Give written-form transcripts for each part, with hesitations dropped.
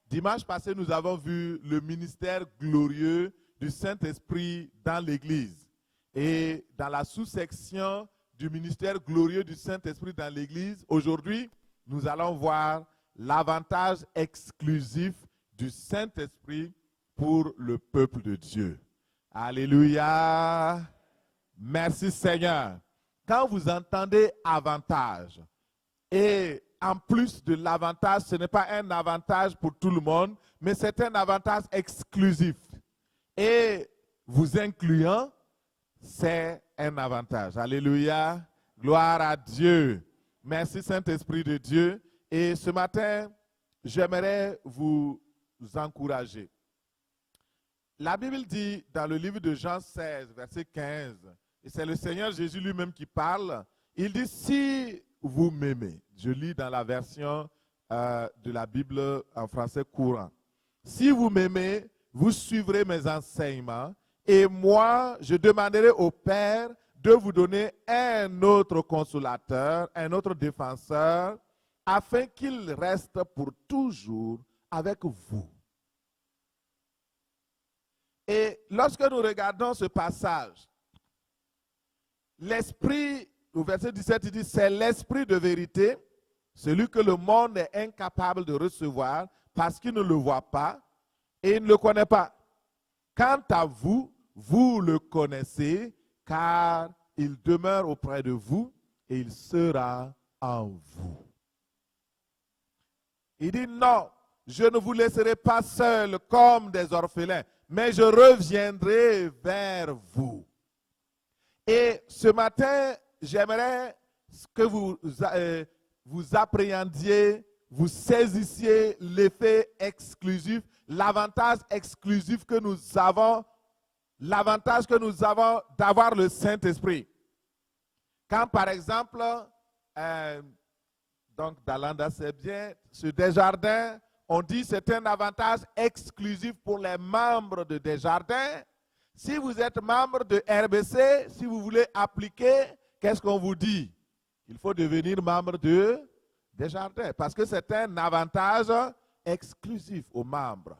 Dimanche passé, nous avons vu le ministère glorieux du Saint-Esprit dans l'Église. Et dans la sous-section du ministère glorieux du Saint-Esprit dans l'Église, aujourd'hui, nous allons voir l'avantage exclusif du Saint-Esprit pour le peuple de Dieu. Alléluia! Merci Seigneur. Quand vous entendez avantage, et en plus de l'avantage, ce n'est pas un avantage pour tout le monde, mais c'est un avantage exclusif. Et vous incluant, c'est un avantage. Alléluia. Gloire à Dieu. Merci Saint-Esprit de Dieu. Et ce matin, j'aimerais vous encourager. La Bible dit dans le livre de Jean 16, verset 15, et c'est le Seigneur Jésus lui-même qui parle, il dit, si vous m'aimez, je lis dans la version de la Bible en français courant, si vous m'aimez, vous suivrez mes enseignements, et moi, je demanderai au Père de vous donner un autre consolateur, un autre défenseur, afin qu'il reste pour toujours avec vous. Et lorsque nous regardons ce passage, l'Esprit, au verset 17, il dit, c'est l'Esprit de vérité, celui que le monde est incapable de recevoir parce qu'il ne le voit pas et il ne le connaît pas. Quant à vous, vous le connaissez car il demeure auprès de vous et il sera en vous. Il dit non, je ne vous laisserai pas seuls comme des orphelins, mais je reviendrai vers vous. Et ce matin, j'aimerais que vous appréhendiez, vous saisissiez l'effet exclusif, l'avantage exclusif que nous avons, l'avantage que nous avons d'avoir le Saint-Esprit. Quand par exemple, donc Dalanda c'est bien, ce Desjardins, on dit que c'est un avantage exclusif pour les membres de Desjardins. Si vous êtes membre de RBC, si vous voulez appliquer, qu'est-ce qu'on vous dit? Il faut devenir membre de Desjardins parce que c'est un avantage exclusif aux membres.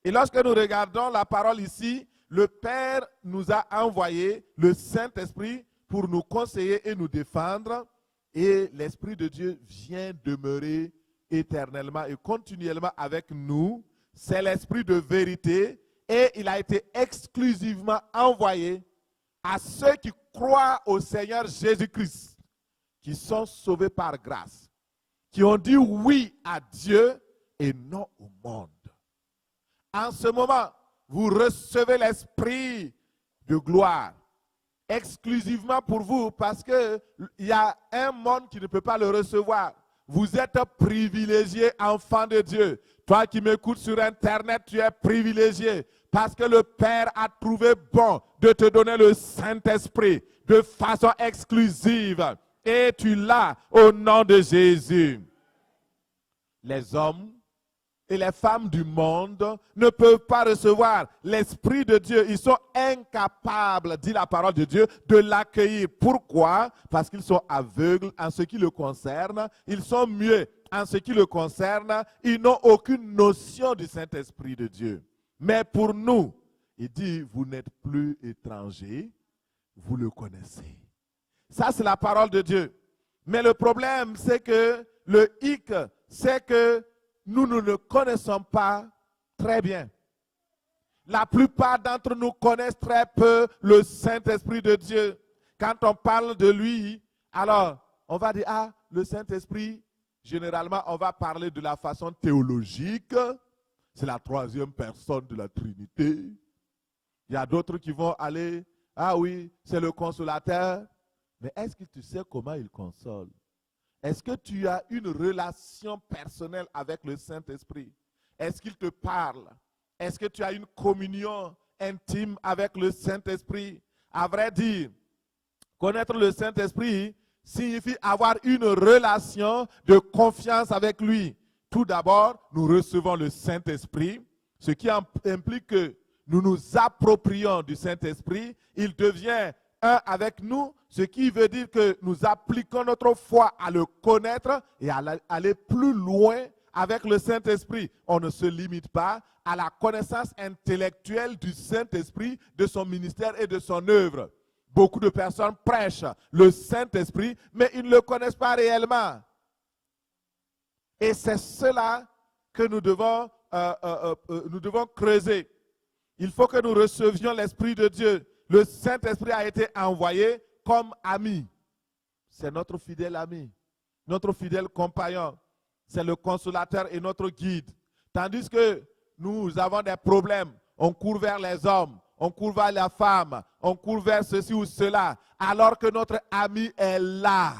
Et lorsque nous regardons la parole ici, le Père nous a envoyé le Saint-Esprit pour nous conseiller et nous défendre. Et l'Esprit de Dieu vient demeurer éternellement et continuellement avec nous. C'est l'Esprit de vérité. Et il a été exclusivement envoyé à ceux qui croient au Seigneur Jésus-Christ, qui sont sauvés par grâce, qui ont dit oui à Dieu et non au monde. En ce moment, vous recevez l'Esprit de gloire, exclusivement pour vous, parce qu'il y a un monde qui ne peut pas le recevoir. Vous êtes privilégié, enfant de Dieu. Toi qui m'écoutes sur Internet, tu es privilégié parce que le Père a trouvé bon de te donner le Saint-Esprit de façon exclusive. Et tu l'as au nom de Jésus. Les hommes et les femmes du monde ne peuvent pas recevoir l'Esprit de Dieu. Ils sont incapables, dit la parole de Dieu, de l'accueillir. Pourquoi? Parce qu'ils sont aveugles en ce qui le concerne. Ils sont muets en ce qui le concerne. Ils n'ont aucune notion du Saint-Esprit de Dieu. Mais pour nous, il dit, vous n'êtes plus étrangers, vous le connaissez. Ça, c'est la parole de Dieu. Mais le problème, c'est que le hic, c'est que nous ne le connaissons pas très bien. La plupart d'entre nous connaissent très peu le Saint-Esprit de Dieu. Quand on parle de lui, alors on va dire, ah, le Saint-Esprit, généralement, on va parler de la façon théologique. C'est la troisième personne de la Trinité. Il y a d'autres qui vont aller, ah oui, c'est le consolateur. Mais est-ce que tu sais comment il console? Est-ce que tu as une relation personnelle avec le Saint-Esprit? Est-ce qu'il te parle? Est-ce que tu as une communion intime avec le Saint-Esprit? À vrai dire, connaître le Saint-Esprit signifie avoir une relation de confiance avec lui. Tout d'abord, nous recevons le Saint-Esprit, ce qui implique que nous nous approprions du Saint-Esprit. Il devient un avec nous, ce qui veut dire que nous appliquons notre foi à le connaître et à aller plus loin avec le Saint-Esprit, on ne se limite pas à la connaissance intellectuelle du Saint-Esprit, de son ministère et de son œuvre. Beaucoup de personnes prêchent le Saint-Esprit, mais ils ne le connaissent pas réellement. Et c'est cela que nous devons creuser. Il faut que nous recevions l'Esprit de Dieu. Le Saint-Esprit a été envoyé comme ami. C'est notre fidèle ami, notre fidèle compagnon. C'est le consolateur et notre guide. Tandis que nous avons des problèmes, on court vers les hommes, on court vers la femme, on court vers ceci ou cela, alors que notre ami est là.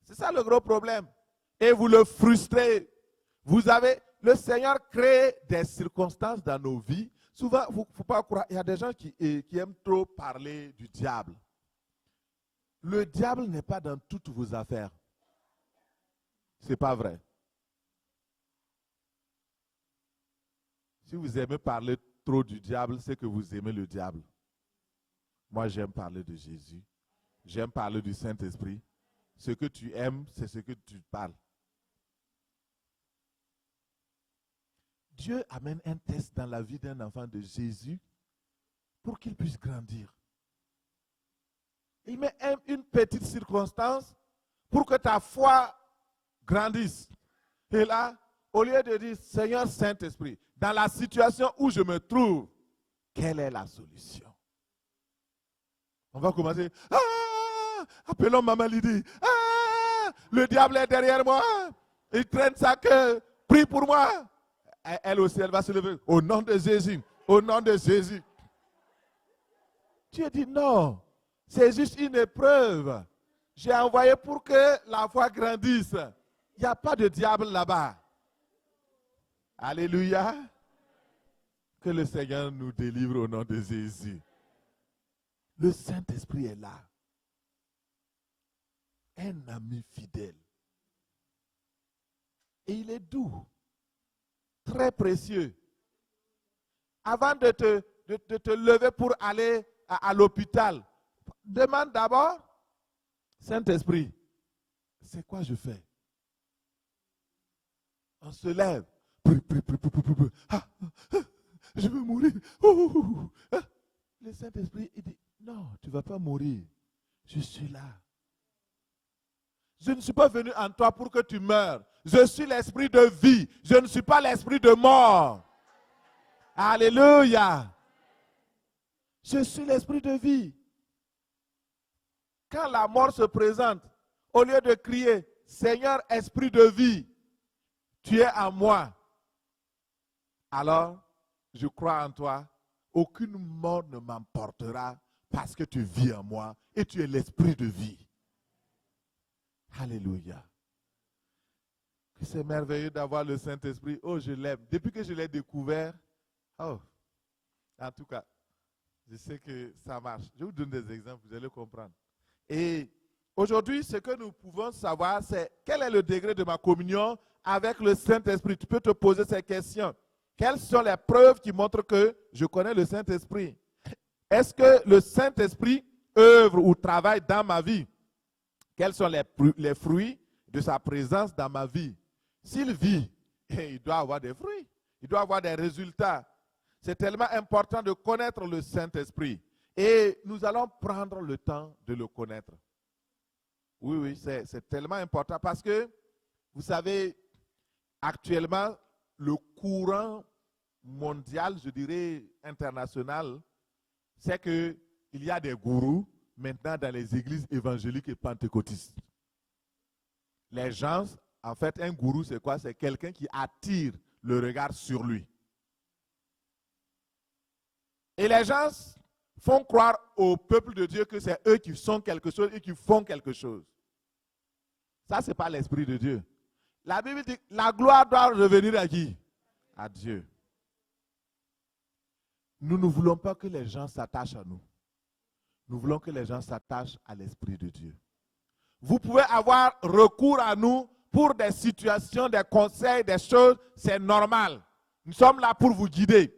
C'est ça le gros problème. Et vous le frustrez. Le Seigneur crée des circonstances dans nos vies. Souvent, il ne faut pas croire, il y a des gens qui aiment trop parler du diable. Le diable n'est pas dans toutes vos affaires. Ce n'est pas vrai. Si vous aimez parler trop du diable, c'est que vous aimez le diable. Moi, j'aime parler de Jésus. J'aime parler du Saint-Esprit. Ce que tu aimes, c'est ce que tu parles. Dieu amène un test dans la vie d'un enfant de Jésus pour qu'il puisse grandir. Il met une petite circonstance pour que ta foi grandisse. Et là, au lieu de dire, Seigneur Saint-Esprit, dans la situation où je me trouve, quelle est la solution? On va commencer. Appelons Maman Lydie. Le diable est derrière moi. Il traîne sa queue. Prie pour moi. Elle aussi, elle va se lever. Au nom de Jésus. Au nom de Jésus. Dieu dit non. C'est juste une épreuve. J'ai envoyé pour que la foi grandisse. Il n'y a pas de diable là-bas. Alléluia. Que le Seigneur nous délivre au nom de Jésus. Le Saint-Esprit est là. Un ami fidèle. Et il est doux. Très précieux. Avant de te lever pour aller à l'hôpital, demande d'abord, Saint-Esprit, c'est quoi je fais? On se lève. Je veux mourir. Le Saint-Esprit, il dit, non, tu ne vas pas mourir. Je suis là. Je ne suis pas venu en toi pour que tu meurs. Je suis l'esprit de vie. Je ne suis pas l'esprit de mort. Alléluia. Je suis l'esprit de vie. Quand la mort se présente, au lieu de crier, Seigneur, esprit de vie, tu es en moi. Alors, je crois en toi. Aucune mort ne m'emportera parce que tu vis en moi et tu es l'esprit de vie. Alléluia. C'est merveilleux d'avoir le Saint-Esprit. Oh, je l'aime. Depuis que je l'ai découvert, oh, en tout cas, je sais que ça marche. Je vous donne des exemples, vous allez comprendre. Et aujourd'hui, ce que nous pouvons savoir, c'est quel est le degré de ma communion avec le Saint-Esprit. Tu peux te poser ces questions. Quelles sont les preuves qui montrent que je connais le Saint-Esprit? Est-ce que le Saint-Esprit œuvre ou travaille dans ma vie? Quels sont les fruits de sa présence dans ma vie? S'il vit, il doit avoir des fruits. Il doit avoir des résultats. C'est tellement important de connaître le Saint-Esprit. Et nous allons prendre le temps de le connaître. Oui, c'est tellement important parce que, vous savez, actuellement, le courant mondial, je dirais international, c'est qu'il y a des gourous maintenant dans les églises évangéliques et pentecôtistes. Les gens, en fait, un gourou, c'est quoi? C'est quelqu'un qui attire le regard sur lui. Et les gens font croire au peuple de Dieu que c'est eux qui sont quelque chose et qui font quelque chose. Ça, ce n'est pas l'Esprit de Dieu. La Bible dit que la gloire doit revenir à qui? À Dieu. Nous ne voulons pas que les gens s'attachent à nous. Nous voulons que les gens s'attachent à l'Esprit de Dieu. Vous pouvez avoir recours à nous pour des situations, des conseils, des choses, c'est normal. Nous sommes là pour vous guider.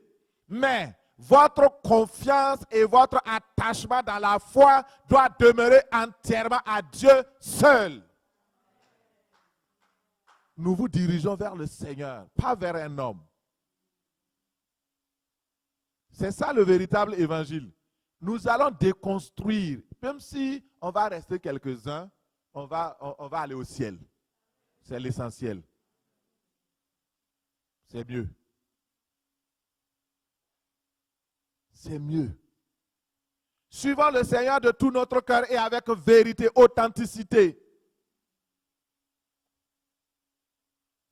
Mais votre confiance et votre attachement dans la foi doit demeurer entièrement à Dieu seul. nous vous dirigeons vers le Seigneur, pas vers un homme. C'est ça le véritable évangile. Nous allons déconstruire, même si on va rester quelques-uns, on va aller au ciel. C'est l'essentiel. C'est mieux. C'est mieux. Suivons le Seigneur de tout notre cœur et avec vérité, authenticité.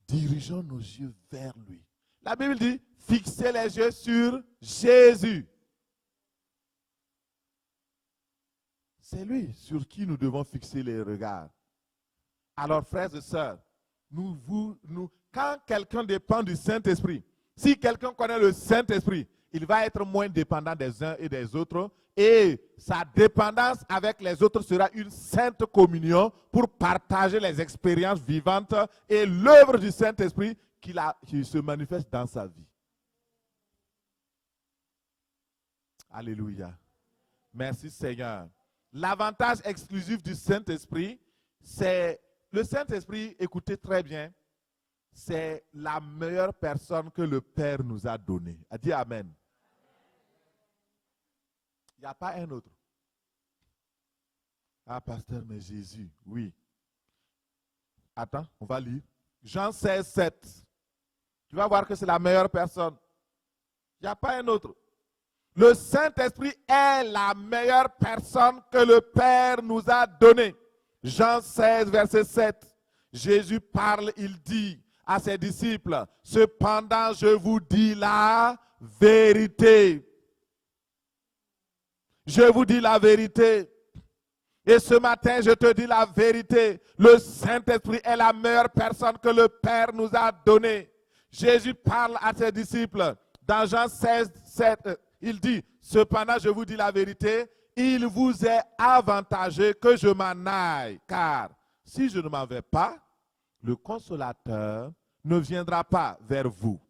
Dirigeons nos yeux vers lui. La Bible dit, fixez les yeux sur Jésus. C'est lui sur qui nous devons fixer les regards. Alors, frères et sœurs, quand quelqu'un dépend du Saint-Esprit, si quelqu'un connaît le Saint-Esprit, il va être moins dépendant des uns et des autres et sa dépendance avec les autres sera une sainte communion pour partager les expériences vivantes et l'œuvre du Saint-Esprit qui se manifeste dans sa vie. Alléluia. Merci Seigneur. L'avantage exclusif du Saint-Esprit, c'est le Saint-Esprit, écoutez très bien, c'est la meilleure personne que le Père nous a donnée. A dit Amen. Il n'y a pas un autre. Ah, pasteur, mais Jésus, oui. Attends, on va lire. Jean 16, 7. Tu vas voir que c'est la meilleure personne. Il n'y a pas un autre. Le Saint-Esprit est la meilleure personne que le Père nous a donnée. Jean 16, verset 7. Jésus parle, il dit à ses disciples, cependant je vous dis la vérité. Je vous dis la vérité. Et ce matin, je te dis la vérité. Le Saint-Esprit est la meilleure personne que le Père nous a donnée. Jésus parle à ses disciples. Dans Jean 16, 7, il dit, cependant, je vous dis la vérité, il vous est avantageux que je m'en aille. Car si je ne m'en vais pas, le Consolateur ne viendra pas vers vous.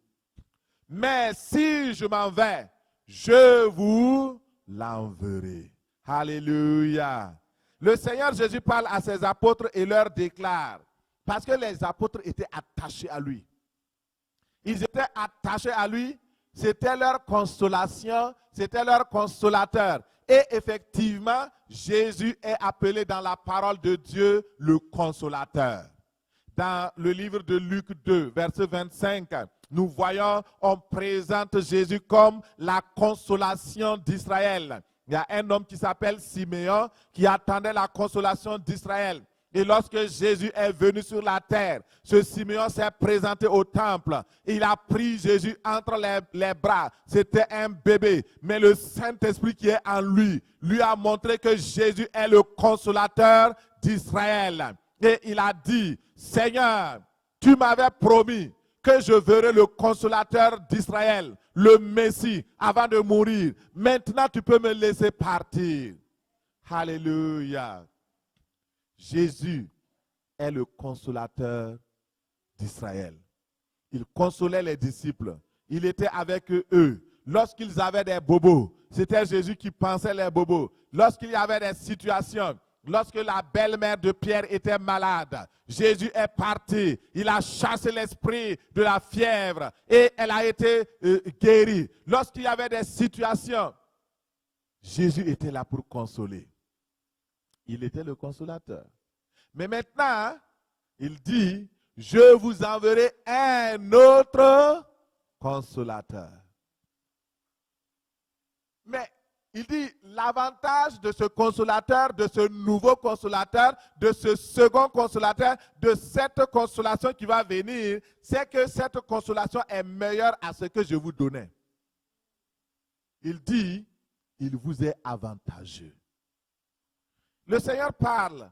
Mais si je m'en vais, je vous l'enverrai. Alléluia. Le Seigneur Jésus parle à ses apôtres et leur déclare, parce que les apôtres étaient attachés à lui. Ils étaient attachés à lui, c'était leur consolation, c'était leur consolateur. Et effectivement, Jésus est appelé dans la parole de Dieu le consolateur. Dans le livre de Luc 2, verset 25, nous voyons, on présente Jésus comme la consolation d'Israël. Il y a un homme qui s'appelle Siméon qui attendait la consolation d'Israël. Et lorsque Jésus est venu sur la terre, ce Siméon s'est présenté au temple. Il a pris Jésus entre les bras. C'était un bébé. Mais le Saint-Esprit qui est en lui, lui a montré que Jésus est le consolateur d'Israël. Et il a dit, Seigneur, tu m'avais promis que je verrai le consolateur d'Israël, le Messie, avant de mourir. Maintenant, tu peux me laisser partir. Alléluia. Jésus est le consolateur d'Israël. Il consolait les disciples. Il était avec eux. Lorsqu'ils avaient des bobos, c'était Jésus qui pensait les bobos. Lorsqu'il y avait des situations, lorsque la belle-mère de Pierre était malade, Jésus est parti. Il a chassé l'esprit de la fièvre et elle a été guérie. Lorsqu'il y avait des situations, Jésus était là pour consoler. Il était le consolateur. Mais maintenant, il dit, je vous enverrai un autre consolateur. Mais il dit, l'avantage de ce consolateur, de ce nouveau consolateur, de ce second consolateur, de cette consolation qui va venir, c'est que cette consolation est meilleure à ce que je vous donnais. Il dit, il vous est avantageux. Le Seigneur parle.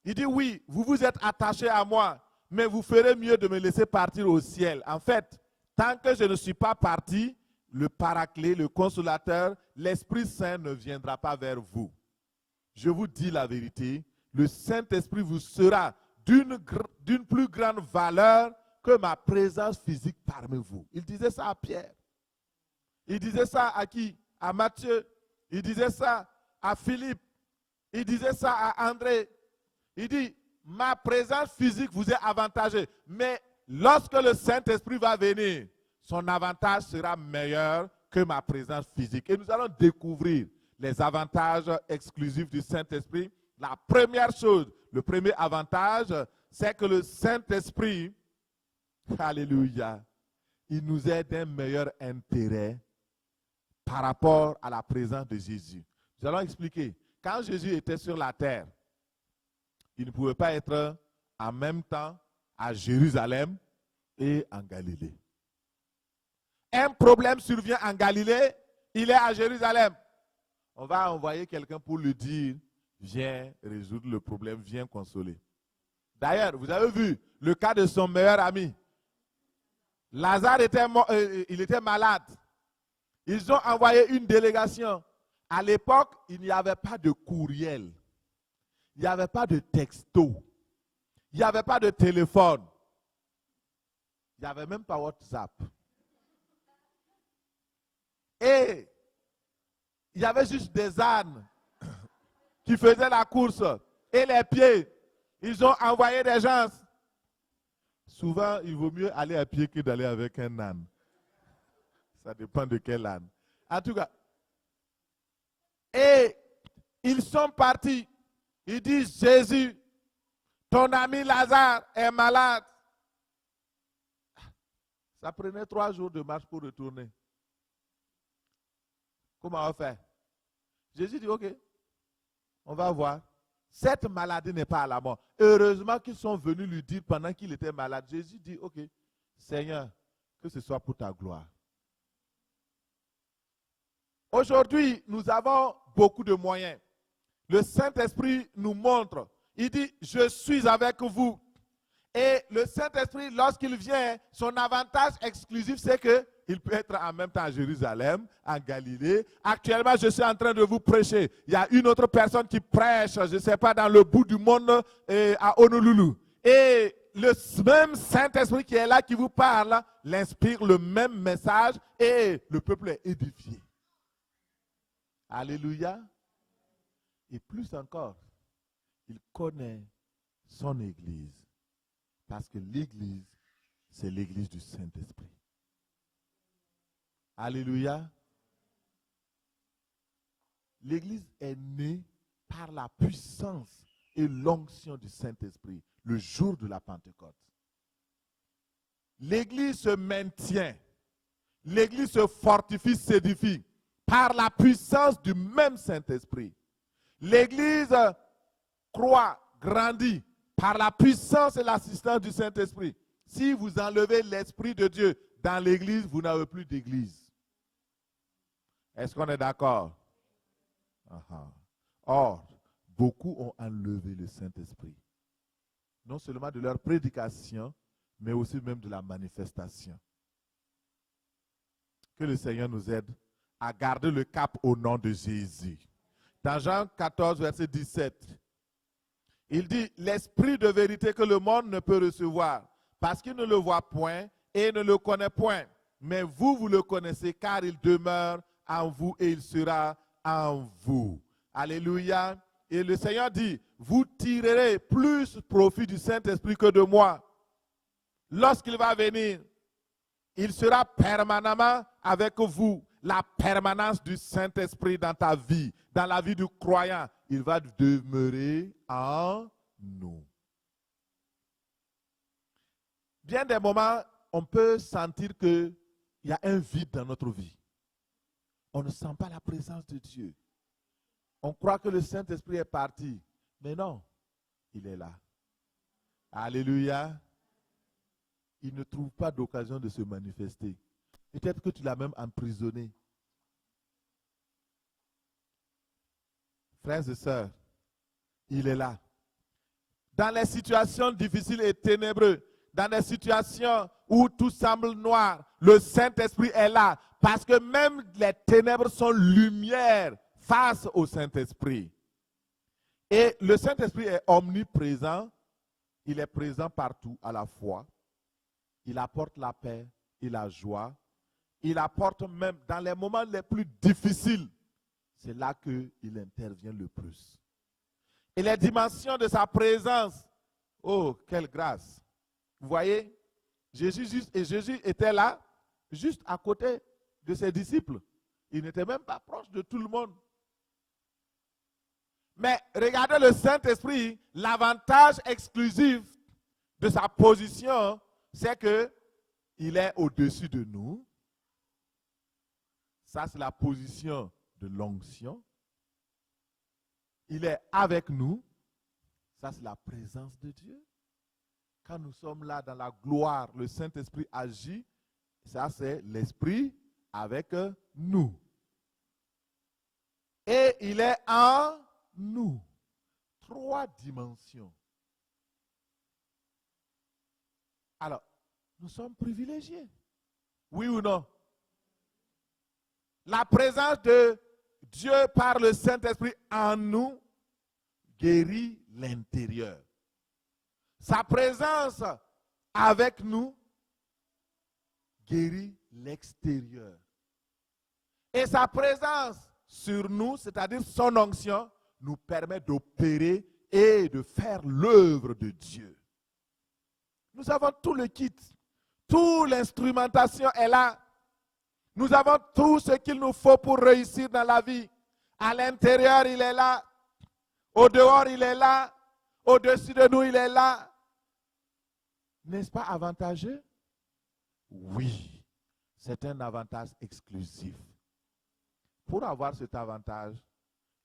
Il dit, oui, vous vous êtes attachés à moi, mais vous ferez mieux de me laisser partir au ciel. En fait, tant que je ne suis pas parti, le Paraclet, le Consolateur, l'Esprit Saint ne viendra pas vers vous. Je vous dis la vérité, le Saint-Esprit vous sera d'une plus grande valeur que ma présence physique parmi vous. Il disait ça à Pierre. Il disait ça à qui? À Matthieu. Il disait ça à Philippe. Il disait ça à André. Il dit, ma présence physique vous est avantageuse. Mais lorsque le Saint-Esprit va venir, son avantage sera meilleur que ma présence physique. Et nous allons découvrir les avantages exclusifs du Saint-Esprit. La première chose, le premier avantage, c'est que le Saint-Esprit, alléluia, il nous est d'un meilleur intérêt par rapport à la présence de Jésus. Nous allons expliquer. Quand Jésus était sur la terre, il ne pouvait pas être en même temps à Jérusalem et en Galilée. Un problème survient en Galilée, il est à Jérusalem. On va envoyer quelqu'un pour lui dire, viens résoudre le problème, viens consoler. D'ailleurs, vous avez vu le cas de son meilleur ami. Lazare il était malade. Ils ont envoyé une délégation. À l'époque, il n'y avait pas de courriel. Il n'y avait pas de texto. Il n'y avait pas de téléphone. Il n'y avait même pas WhatsApp. Et il y avait juste des ânes qui faisaient la course. Et les pieds, ils ont envoyé des gens. Souvent, il vaut mieux aller à pied que d'aller avec un âne. Ça dépend de quel âne. En tout cas, et ils sont partis. Ils disent, Jésus, ton ami Lazare est malade. Ça prenait 3 jours de marche pour retourner. Comment on fait? Jésus dit, ok, on va voir. Cette maladie n'est pas à la mort. Heureusement qu'ils sont venus lui dire pendant qu'il était malade. Jésus dit, ok, Seigneur, que ce soit pour ta gloire. Aujourd'hui, nous avons beaucoup de moyens. Le Saint-Esprit nous montre. Il dit, je suis avec vous. Et le Saint-Esprit, lorsqu'il vient, son avantage exclusif, c'est qu'il peut être en même temps à Jérusalem, en Galilée. Actuellement, je suis en train de vous prêcher. Il y a une autre personne qui prêche, je ne sais pas, dans le bout du monde, à Honolulu. Et le même Saint-Esprit qui est là, qui vous parle, l'inspire le même message et le peuple est édifié. Alléluia. Et plus encore, il connaît son Église. Parce que l'Église, c'est l'Église du Saint-Esprit. Alléluia. L'Église est née par la puissance et l'onction du Saint-Esprit le jour de la Pentecôte. L'Église se maintient. L'Église se fortifie, s'édifie par la puissance du même Saint-Esprit. L'Église croît, grandit par la puissance et l'assistance du Saint-Esprit. Si vous enlevez l'Esprit de Dieu dans l'Église, vous n'avez plus d'Église. Est-ce qu'on est d'accord? Or, beaucoup ont enlevé le Saint-Esprit. Non seulement de leur prédication, mais aussi même de la manifestation. Que le Seigneur nous aide à garder le cap au nom de Jésus. Dans Jean 14, verset 17, il dit, l'esprit de vérité que le monde ne peut recevoir, parce qu'il ne le voit point et ne le connaît point. Mais vous, vous le connaissez, car il demeure en vous et il sera en vous. Alléluia. Et le Seigneur dit, vous tirerez plus profit du Saint-Esprit que de moi. Lorsqu'il va venir, il sera permanemment avec vous. La permanence du Saint-Esprit dans ta vie, dans la vie du croyant, il va demeurer en nous. Bien des moments, on peut sentir qu'il y a un vide dans notre vie. On ne sent pas la présence de Dieu. On croit que le Saint-Esprit est parti. Mais non, il est là. Alléluia. Il ne trouve pas d'occasion de se manifester. Peut-être que tu l'as même emprisonné. Frères et sœurs, il est là. Dans les situations difficiles et ténébreuses, dans les situations où tout semble noir, le Saint-Esprit est là. Parce que même les ténèbres sont lumière face au Saint-Esprit. Et le Saint-Esprit est omniprésent. Il est présent partout à la fois. Il apporte la paix et la joie. Il apporte même dans les moments les plus difficiles. C'est là qu'il intervient le plus. Et les dimensions de sa présence Oh, quelle grâce. Vous voyez, Jésus était là, juste à côté de ses disciples. Il n'était même pas proche de tout le monde. Mais regardez le Saint-Esprit, l'avantage exclusif de sa position, c'est qu'il est au-dessus de nous. Ça, c'est la position de l'onction. Il est avec nous. Ça, c'est la présence de Dieu. Quand nous sommes là dans la gloire, le Saint-Esprit agit. Ça, c'est l'Esprit avec nous. Et il est en nous. 3 dimensions. Alors, nous sommes privilégiés. Oui ou non? La présence de Dieu par le Saint-Esprit en nous guérit l'intérieur. Sa présence avec nous guérit l'extérieur. Et sa présence sur nous, c'est-à-dire son onction, nous permet d'opérer et de faire l'œuvre de Dieu. Nous avons tout le kit, toute l'instrumentation est là. Nous avons tout ce qu'il nous faut pour réussir dans la vie. À l'intérieur, il est là. Au dehors, il est là. Au-dessus de nous, il est là. N'est-ce pas avantageux? Oui, c'est un avantage exclusif. Pour avoir cet avantage,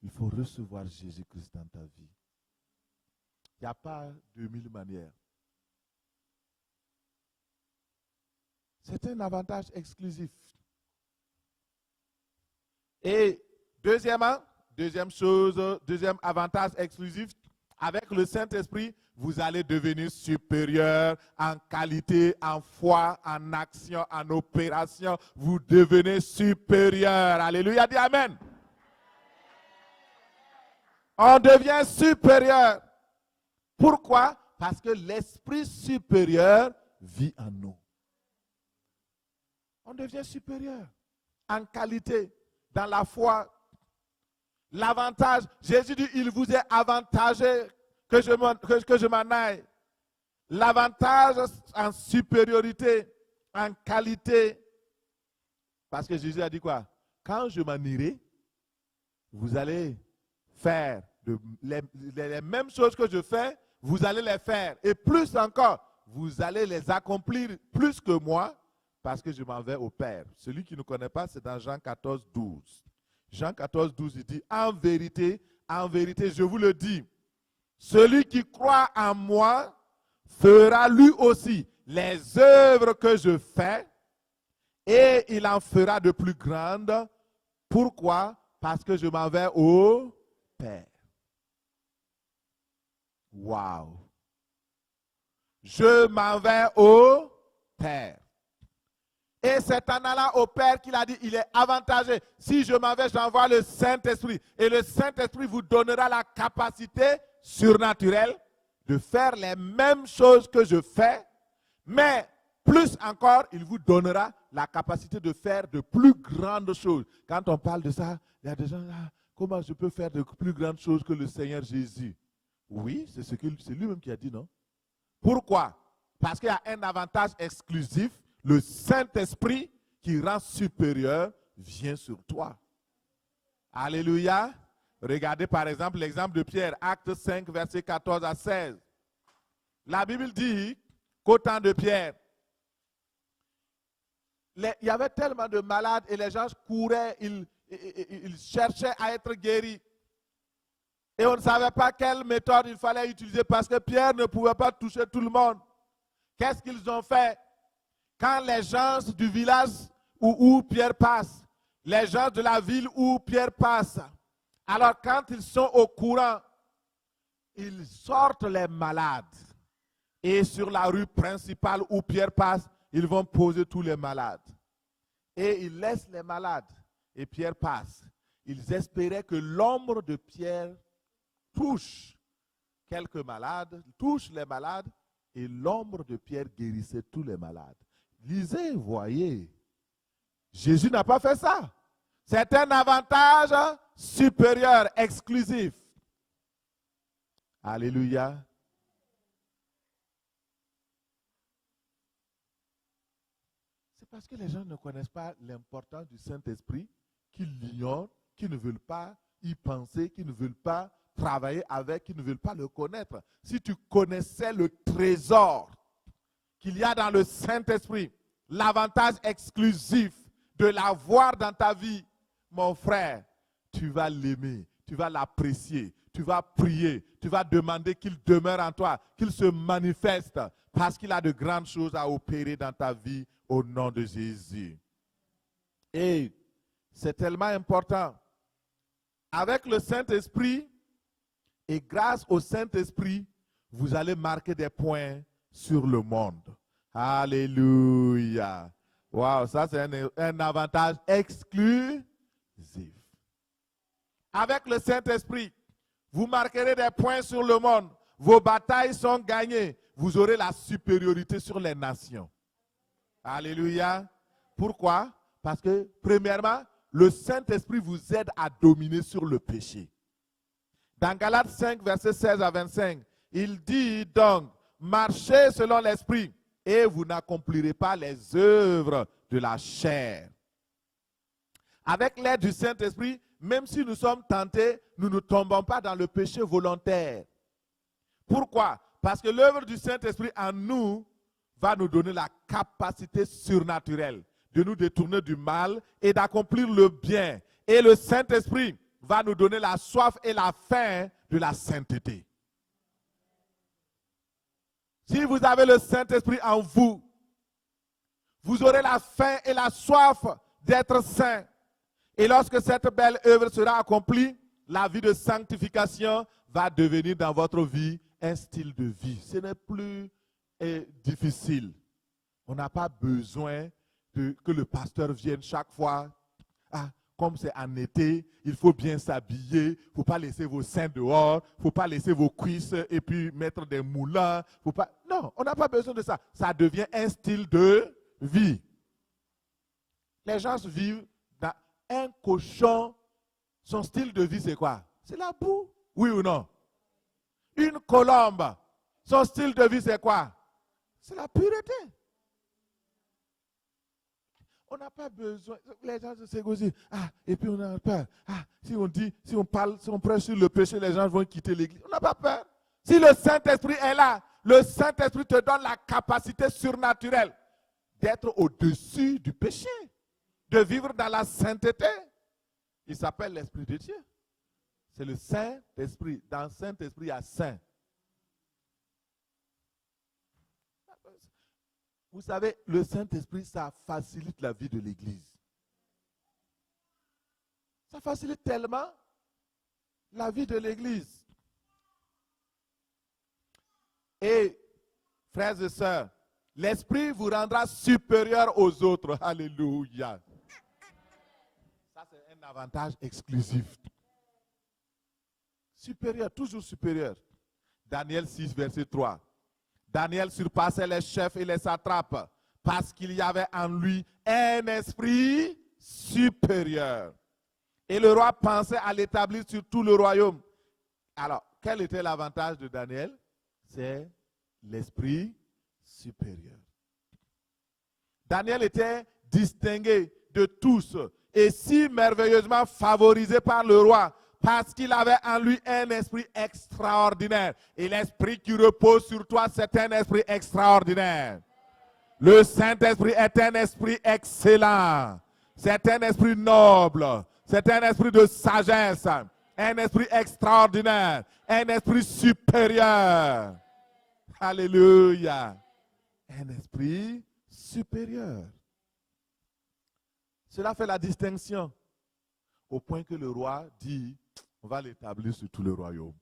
il faut recevoir Jésus-Christ dans ta vie. Il n'y a pas 2000 manières. C'est un avantage exclusif. Et deuxièmement, deuxième avantage exclusif, avec le Saint-Esprit, vous allez devenir supérieur en qualité, en foi, en action, en opération. Vous devenez supérieur. Alléluia, dis Amen. On devient supérieur. Pourquoi? Parce que l'Esprit supérieur vit en nous. On devient supérieur en qualité, dans la foi. L'avantage, Jésus dit, il vous est avantagé que je m'en aille. L'avantage en supériorité, en qualité. Parce que Jésus a dit quoi? Quand je m'en irai, vous allez faire les mêmes choses que je fais, vous allez les faire. Et plus encore, vous allez les accomplir plus que moi, parce que je m'en vais au Père. Celui qui ne connaît pas, c'est dans Jean 14, 12. Jean 14, 12, il dit, en vérité, je vous le dis, celui qui croit en moi fera lui aussi les œuvres que je fais et il en fera de plus grandes. Pourquoi? Parce que je m'en vais au Père. Wow! Je m'en vais au Père. Et c'est en allant au Père qu'il a dit, il est avantagé. Si je m'en vais, j'envoie le Saint-Esprit. Et le Saint-Esprit vous donnera la capacité surnaturelle de faire les mêmes choses que je fais. Mais plus encore, il vous donnera la capacité de faire de plus grandes choses. Quand on parle de ça, il y a des gens là, comment je peux faire de plus grandes choses que le Seigneur Jésus? Oui, c'est lui-même qui a dit, non? Pourquoi? Parce qu'il y a un avantage exclusif. Le Saint-Esprit qui rend supérieur vient sur toi. Alléluia. Regardez par exemple l'exemple de Pierre, Acte 5, versets 14 à 16. La Bible dit qu'au temps de Pierre, il y avait tellement de malades et les gens couraient, ils cherchaient à être guéris. Et on ne savait pas quelle méthode il fallait utiliser parce que Pierre ne pouvait pas toucher tout le monde. Qu'est-ce qu'ils ont fait? Quand les gens du village où Pierre passe, les gens de la ville où Pierre passe, alors quand ils sont au courant, ils sortent les malades. Et sur la rue principale où Pierre passe, ils vont poser tous les malades. Et ils laissent les malades. Et Pierre passe. Ils espéraient que l'ombre de Pierre touche quelques malades, touche les malades, et l'ombre de Pierre guérissait tous les malades. Lisez, voyez. Jésus n'a pas fait ça. C'est un avantage supérieur, exclusif. Alléluia. parce que les gens ne connaissent pas l'importance du Saint-Esprit, qu'ils l'ignorent, qu'ils ne veulent pas y penser, qu'ils ne veulent pas travailler avec, qu'ils ne veulent pas le connaître. Si tu connaissais le trésor qu'il y a dans le Saint-Esprit, l'avantage exclusif de l'avoir dans ta vie, mon frère, tu vas l'aimer, tu vas l'apprécier, tu vas prier, tu vas demander qu'il demeure en toi, qu'il se manifeste, parce qu'il a de grandes choses à opérer dans ta vie au nom de Jésus. Et c'est tellement important. Avec le Saint-Esprit et grâce au Saint-Esprit, vous allez marquer des points sur le monde. Alléluia. Wow, ça c'est un avantage exclusif. Avec le Saint-Esprit, vous marquerez des points sur le monde. Vos batailles sont gagnées. Vous aurez la supériorité sur les nations. Alléluia. Pourquoi? Parce que, premièrement, le Saint-Esprit vous aide à dominer sur le péché. Dans Galates 5, versets 16 à 25, il dit donc, marchez selon l'Esprit et vous n'accomplirez pas les œuvres de la chair. Avec l'aide du Saint-Esprit, même si nous sommes tentés, nous ne tombons pas dans le péché volontaire. Pourquoi? Parce que l'œuvre du Saint-Esprit en nous va nous donner la capacité surnaturelle de nous détourner du mal et d'accomplir le bien. Et le Saint-Esprit va nous donner la soif et la faim de la sainteté. Si vous avez le Saint-Esprit en vous, vous aurez la faim et la soif d'être saint. Et lorsque cette belle œuvre sera accomplie, la vie de sanctification va devenir dans votre vie un style de vie. Ce n'est plus difficile. On n'a pas besoin que le pasteur vienne chaque fois. Ah, comme c'est en été, il faut bien s'habiller. Il ne faut pas laisser vos seins dehors. Il ne faut pas laisser vos cuisses et puis mettre des moulins. Faut pas... Non, on n'a pas besoin de ça. Ça devient un style de vie. Les gens vivent dans un cochon. Son style de vie, c'est quoi? C'est la boue. Oui ou non? Une colombe. Son style de vie, c'est quoi? C'est la pureté. On n'a pas besoin. Les gens se s'égosillent. Ah, et puis on a peur. Ah, si on dit, si on parle, si on prêche sur le péché, les gens vont quitter l'église. On n'a pas peur. Si le Saint-Esprit est là, le Saint-Esprit te donne la capacité surnaturelle d'être au-dessus du péché, de vivre dans la sainteté. Il s'appelle l'Esprit de Dieu. C'est le Saint-Esprit. Dans le Saint-Esprit, il y a Saint. Vous savez, le Saint-Esprit, ça facilite la vie de l'Église. Ça facilite tellement la vie de l'Église. Et, frères et sœurs, l'Esprit vous rendra supérieur aux autres. Alléluia. Ça, c'est un avantage exclusif. Supérieur, toujours supérieur. Daniel 6, verset 3. Daniel surpassait les chefs et les satrapes parce qu'il y avait en lui un esprit supérieur. Et le roi pensait à l'établir sur tout le royaume. Alors, quel était l'avantage de Daniel? C'est l'esprit supérieur. Daniel était distingué de tous et si merveilleusement favorisé par le roi parce qu'il avait en lui un esprit extraordinaire. Et l'esprit qui repose sur toi, c'est un esprit extraordinaire. Le Saint-Esprit est un esprit excellent. C'est un esprit noble. C'est un esprit de sagesse. Un esprit extraordinaire. Un esprit supérieur. Alléluia. Un esprit supérieur. Cela fait la distinction. Au point que le roi dit, on va l'établir sur tout le royaume.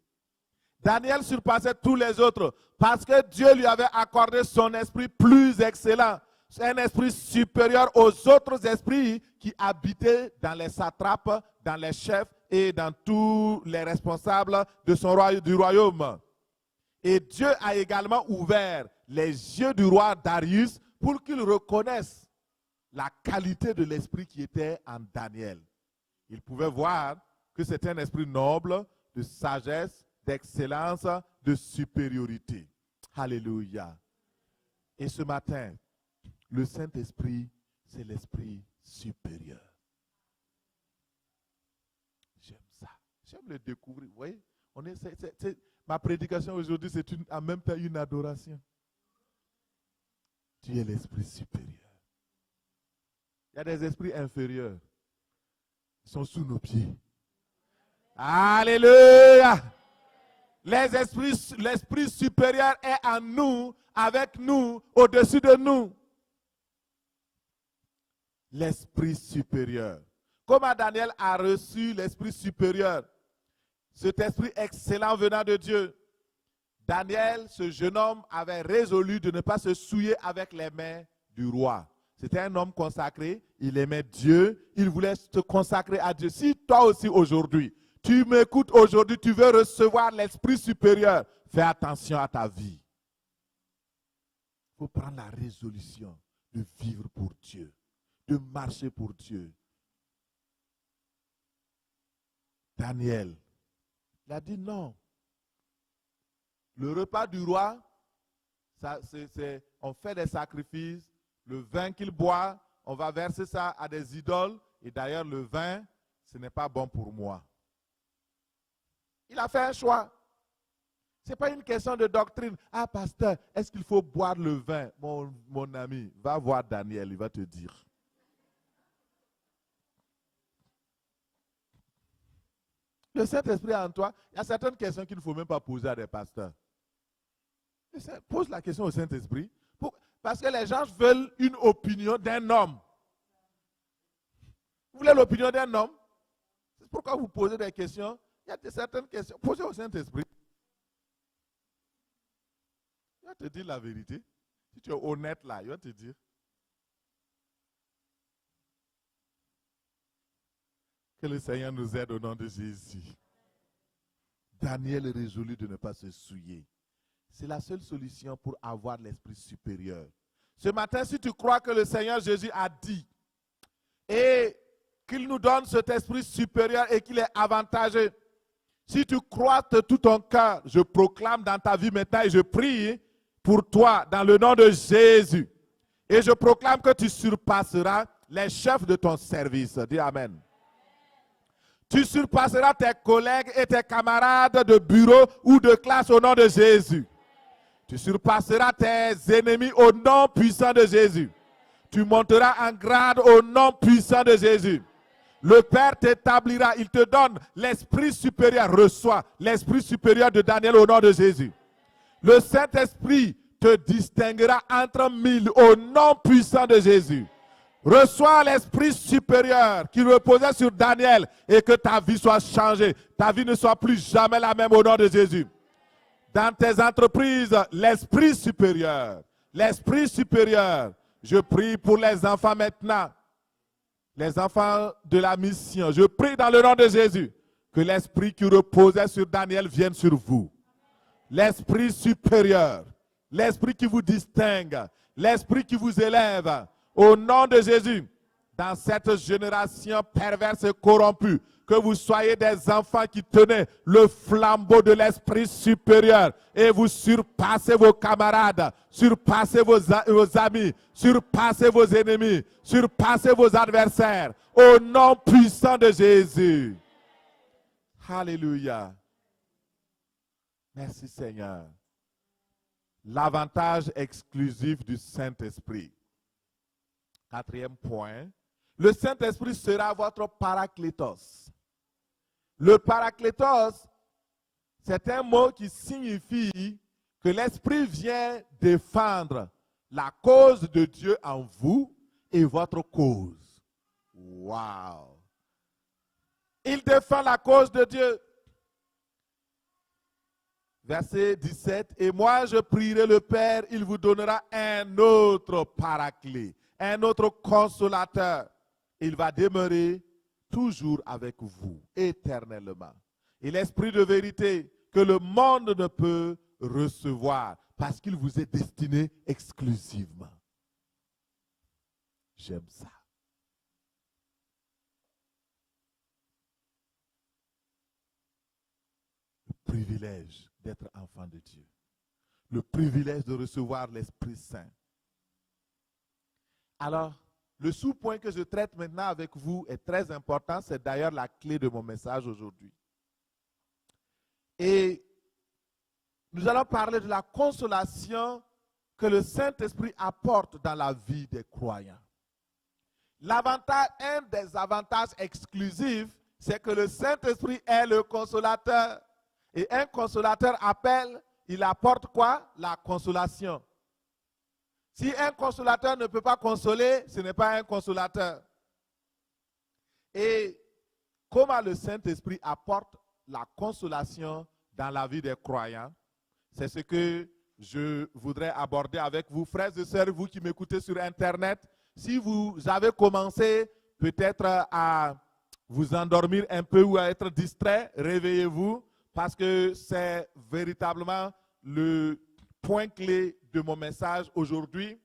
Daniel surpassait tous les autres parce que Dieu lui avait accordé son esprit plus excellent. C'est un esprit supérieur aux autres esprits qui habitaient dans les satrapes, dans les chefs et dans tous les responsables de son du royaume. Et Dieu a également ouvert les yeux du roi Darius pour qu'il reconnaisse la qualité de l'esprit qui était en Daniel. Il pouvait voir que c'est un esprit noble, de sagesse, d'excellence, de supériorité. Alléluia. Et ce matin, le Saint-Esprit c'est l'esprit supérieur. J'aime ça. J'aime le découvrir. Vous voyez, ma prédication aujourd'hui, c'est en même temps une adoration. Tu es l'esprit supérieur. Il y a des esprits inférieurs. Ils sont sous nos pieds. Alléluia. L'esprit supérieur est en nous, avec nous, au-dessus de nous. L'esprit supérieur. Comment Daniel a reçu l'esprit supérieur? Cet esprit excellent venant de Dieu. Daniel, ce jeune homme, avait résolu de ne pas se souiller avec les mains du roi. C'était un homme consacré, il aimait Dieu, il voulait se consacrer à Dieu. Si toi aussi aujourd'hui, tu m'écoutes aujourd'hui, tu veux recevoir l'esprit supérieur, fais attention à ta vie. Il faut prendre la résolution de vivre pour Dieu, de marcher pour Dieu. Daniel, il a dit non. Le repas du roi, on fait des sacrifices. Le vin qu'il boit, on va verser ça à des idoles. Et d'ailleurs, le vin, ce n'est pas bon pour moi. Il a fait un choix. Ce n'est pas une question de doctrine. Ah, pasteur, est-ce qu'il faut boire le vin? Mon ami, va voir Daniel, il va te dire. Le Saint-Esprit en toi, il y a certaines questions qu'il ne faut même pas poser à des pasteurs. Pose la question au Saint-Esprit. Parce que les gens veulent une opinion d'un homme. Vous voulez l'opinion d'un homme? C'est pourquoi vous posez des questions. Il y a certaines questions. Posez au Saint-Esprit. Il va te dire la vérité. Si tu es honnête là, il va te dire. Que le Seigneur nous aide au nom de Jésus. Daniel résolut de ne pas se souiller. C'est la seule solution pour avoir l'esprit supérieur. Ce matin, si tu crois que le Seigneur Jésus a dit et qu'il nous donne cet esprit supérieur et qu'il est avantageux, si tu crois de tout ton cœur, je proclame dans ta vie maintenant et je prie pour toi dans le nom de Jésus. Et je proclame que tu surpasseras les chefs de ton service. Dis Amen. Tu surpasseras tes collègues et tes camarades de bureau ou de classe au nom de Jésus. Tu surpasseras tes ennemis au nom puissant de Jésus. Tu monteras en grade au nom puissant de Jésus. Le Père t'établira, il te donne l'esprit supérieur. Reçois l'esprit supérieur de Daniel au nom de Jésus. Le Saint-Esprit te distinguera entre mille au nom puissant de Jésus. Reçois l'esprit supérieur qui reposait sur Daniel et que ta vie soit changée. Ta vie ne soit plus jamais la même au nom de Jésus. Dans tes entreprises, l'esprit supérieur. L'esprit supérieur. Je prie pour les enfants maintenant. Les enfants de la mission. Je prie dans le nom de Jésus que l'esprit qui reposait sur Daniel vienne sur vous. L'esprit supérieur. L'esprit qui vous distingue. L'esprit qui vous élève. Au nom de Jésus, dans cette génération perverse et corrompue, que vous soyez des enfants qui tenaient le flambeau de l'esprit supérieur et vous surpassez vos camarades, surpassez vos amis, surpassez vos ennemis, surpassez vos adversaires. Au nom puissant de Jésus. Alléluia. Merci Seigneur. L'avantage exclusif du Saint-Esprit. Quatrième point, le Saint-Esprit sera votre paraklétos. Le paraklétos, c'est un mot qui signifie que l'Esprit vient défendre la cause de Dieu en vous et votre cause. Wow! Il défend la cause de Dieu. Verset 17, et moi je prierai le Père, il vous donnera un autre paraclet. Un autre consolateur, il va demeurer toujours avec vous, éternellement. Et l'esprit de vérité que le monde ne peut recevoir, parce qu'il vous est destiné exclusivement. J'aime ça. Le privilège d'être enfant de Dieu. Le privilège de recevoir l'Esprit Saint. Alors, Le sous-point que je traite maintenant avec vous est très important. C'est d'ailleurs la clé de mon message aujourd'hui. Et nous allons parler de la consolation que le Saint-Esprit apporte dans la vie des croyants. Un des avantages exclusifs, c'est que le Saint-Esprit est le consolateur. Et un consolateur il apporte quoi? La consolation. Si un consolateur ne peut pas consoler, ce n'est pas un consolateur. Et comment le Saint-Esprit apporte la consolation dans la vie des croyants? C'est ce que je voudrais aborder avec vous, frères et sœurs, vous qui m'écoutez sur Internet. Si vous avez commencé peut-être à vous endormir un peu ou à être distrait, réveillez-vous parce que c'est véritablement le point clé de mon message aujourd'hui,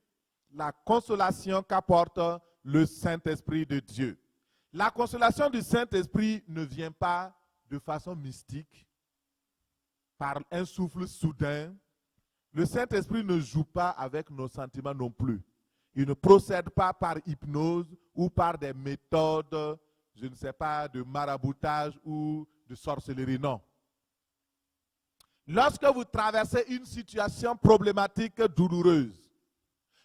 la consolation qu'apporte le Saint-Esprit de Dieu. La consolation du Saint-Esprit ne vient pas de façon mystique, par un souffle soudain. Le Saint-Esprit ne joue pas avec nos sentiments non plus. Il ne procède pas par hypnose ou par des méthodes, je ne sais pas, de maraboutage ou de sorcellerie, non. Lorsque vous traversez une situation problématique douloureuse,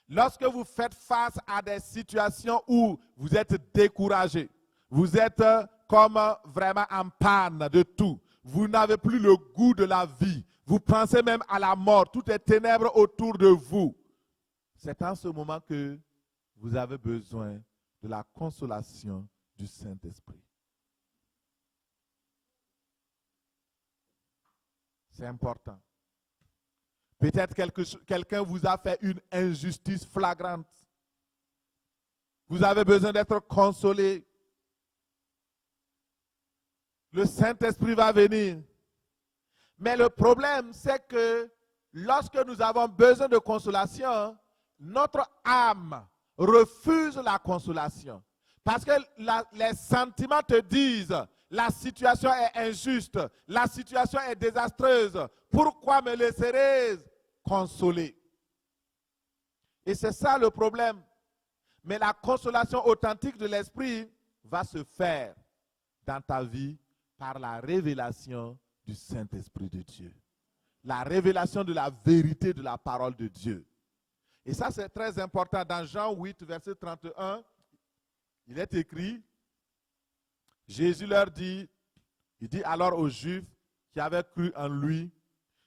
lorsque vous faites face à des situations où vous êtes découragé, vous êtes comme vraiment en panne de tout, vous n'avez plus le goût de la vie, vous pensez même à la mort, tout est ténèbres autour de vous. C'est en ce moment que vous avez besoin de la consolation du Saint-Esprit. C'est important. Peut-être quelqu'un vous a fait une injustice flagrante. Vous avez besoin d'être consolé. Le Saint-Esprit va venir. Mais le problème, c'est que lorsque nous avons besoin de consolation, notre âme refuse la consolation. Parce que les sentiments te disent, la situation est injuste, la situation est désastreuse. Pourquoi me laisserais-je consoler? Et c'est ça le problème. Mais la consolation authentique de l'Esprit va se faire dans ta vie par la révélation du Saint-Esprit de Dieu. La révélation de la vérité de la parole de Dieu. Et ça, c'est très important. Dans Jean 8, verset 31, il est écrit, Jésus leur dit, il dit alors aux Juifs qui avaient cru en lui,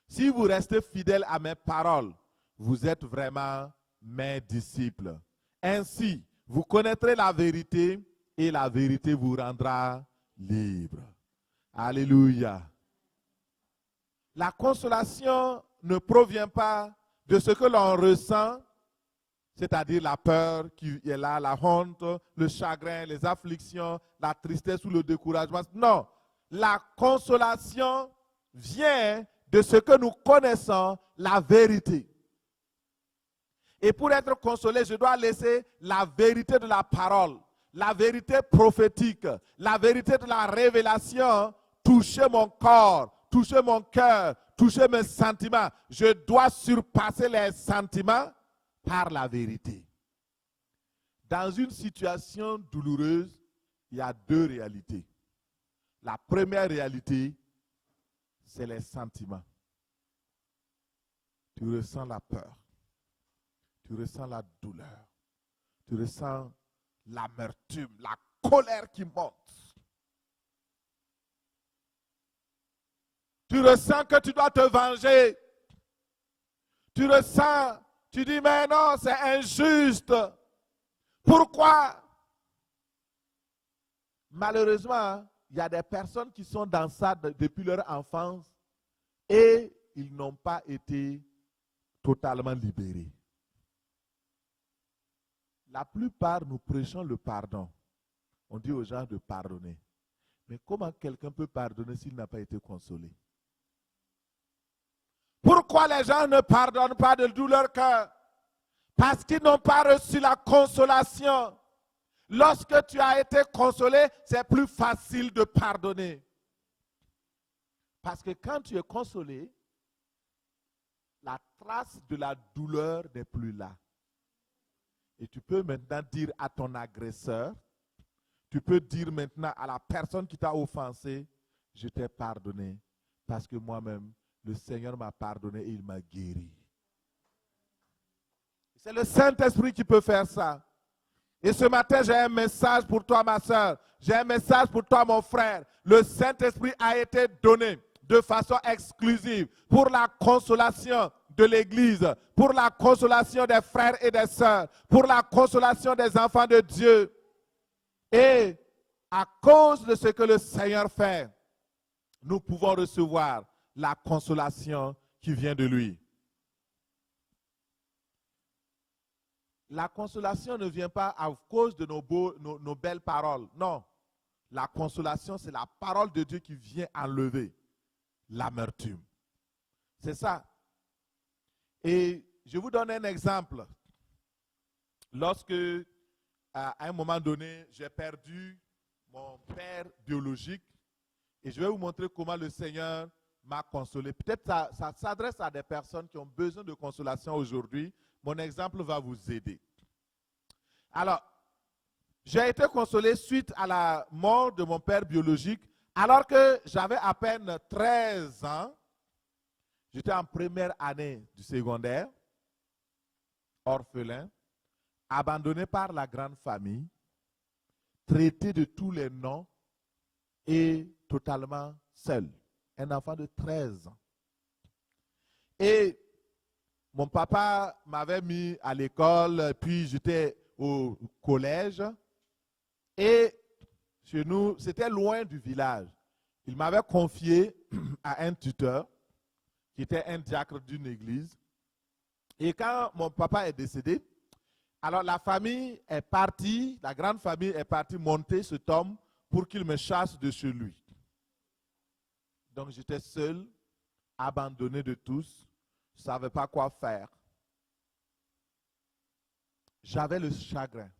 si vous restez fidèles à mes paroles, vous êtes vraiment mes disciples. Ainsi, vous connaîtrez la vérité et la vérité vous rendra libre. Alléluia. La consolation ne provient pas de ce que l'on ressent, c'est-à-dire la peur qui est là, la honte, le chagrin, les afflictions, la tristesse ou le découragement. Non, la consolation vient de ce que nous connaissons, la vérité. Et pour être consolé, je dois laisser la vérité de la parole, la vérité prophétique, la vérité de la révélation toucher mon corps, toucher mon cœur, toucher mes sentiments. Je dois surpasser les sentiments par la vérité. Dans une situation douloureuse, il y a deux réalités. La première réalité, c'est les sentiments. Tu ressens la peur, tu ressens la douleur, tu ressens l'amertume, la colère qui monte. Tu ressens que tu dois te venger. Tu ressens, tu dis, mais non, c'est injuste. Pourquoi? Malheureusement, il y a des personnes qui sont dans ça depuis leur enfance et ils n'ont pas été totalement libérés. La plupart, nous prêchons le pardon. On dit aux gens de pardonner. Mais comment quelqu'un peut pardonner s'il n'a pas été consolé? Pourquoi les gens ne pardonnent pas de tout leur cœur? Parce qu'ils n'ont pas reçu la consolation. Lorsque tu as été consolé, c'est plus facile de pardonner. Parce que quand tu es consolé, la trace de la douleur n'est plus là. Et tu peux maintenant dire à ton agresseur, tu peux dire maintenant à la personne qui t'a offensé, je t'ai pardonné parce que moi-même, le Seigneur m'a pardonné et il m'a guéri. C'est le Saint-Esprit qui peut faire ça. Et ce matin, j'ai un message pour toi, ma soeur. J'ai un message pour toi, mon frère. Le Saint-Esprit a été donné de façon exclusive pour la consolation de l'Église, pour la consolation des frères et des sœurs, pour la consolation des enfants de Dieu. Et à cause de ce que le Seigneur fait, nous pouvons recevoir la consolation qui vient de lui. La consolation ne vient pas à cause de nos belles paroles. Non. La consolation, c'est la parole de Dieu qui vient enlever l'amertume. C'est ça. Et je vous donne un exemple. Lorsque, à un moment donné, j'ai perdu mon père biologique, et je vais vous montrer comment le Seigneur m'a consolé. Peut-être que ça s'adresse à des personnes qui ont besoin de consolation aujourd'hui. Mon exemple va vous aider. Alors, j'ai été consolé suite à la mort de mon père biologique, alors que j'avais à peine 13 ans. J'étais en première année du secondaire, orphelin, abandonné par la grande famille, traité de tous les noms et totalement seul. Un enfant de 13 ans. Et mon papa m'avait mis à l'école, puis j'étais au collège. Et chez nous, c'était loin du village. Il m'avait confié à un tuteur qui était un diacre d'une église. Et quand mon papa est décédé, alors la famille est partie, la grande famille est partie monter cet homme pour qu'il me chasse de chez lui. Donc j'étais seul, abandonné de tous, je ne savais pas quoi faire. J'avais le chagrin,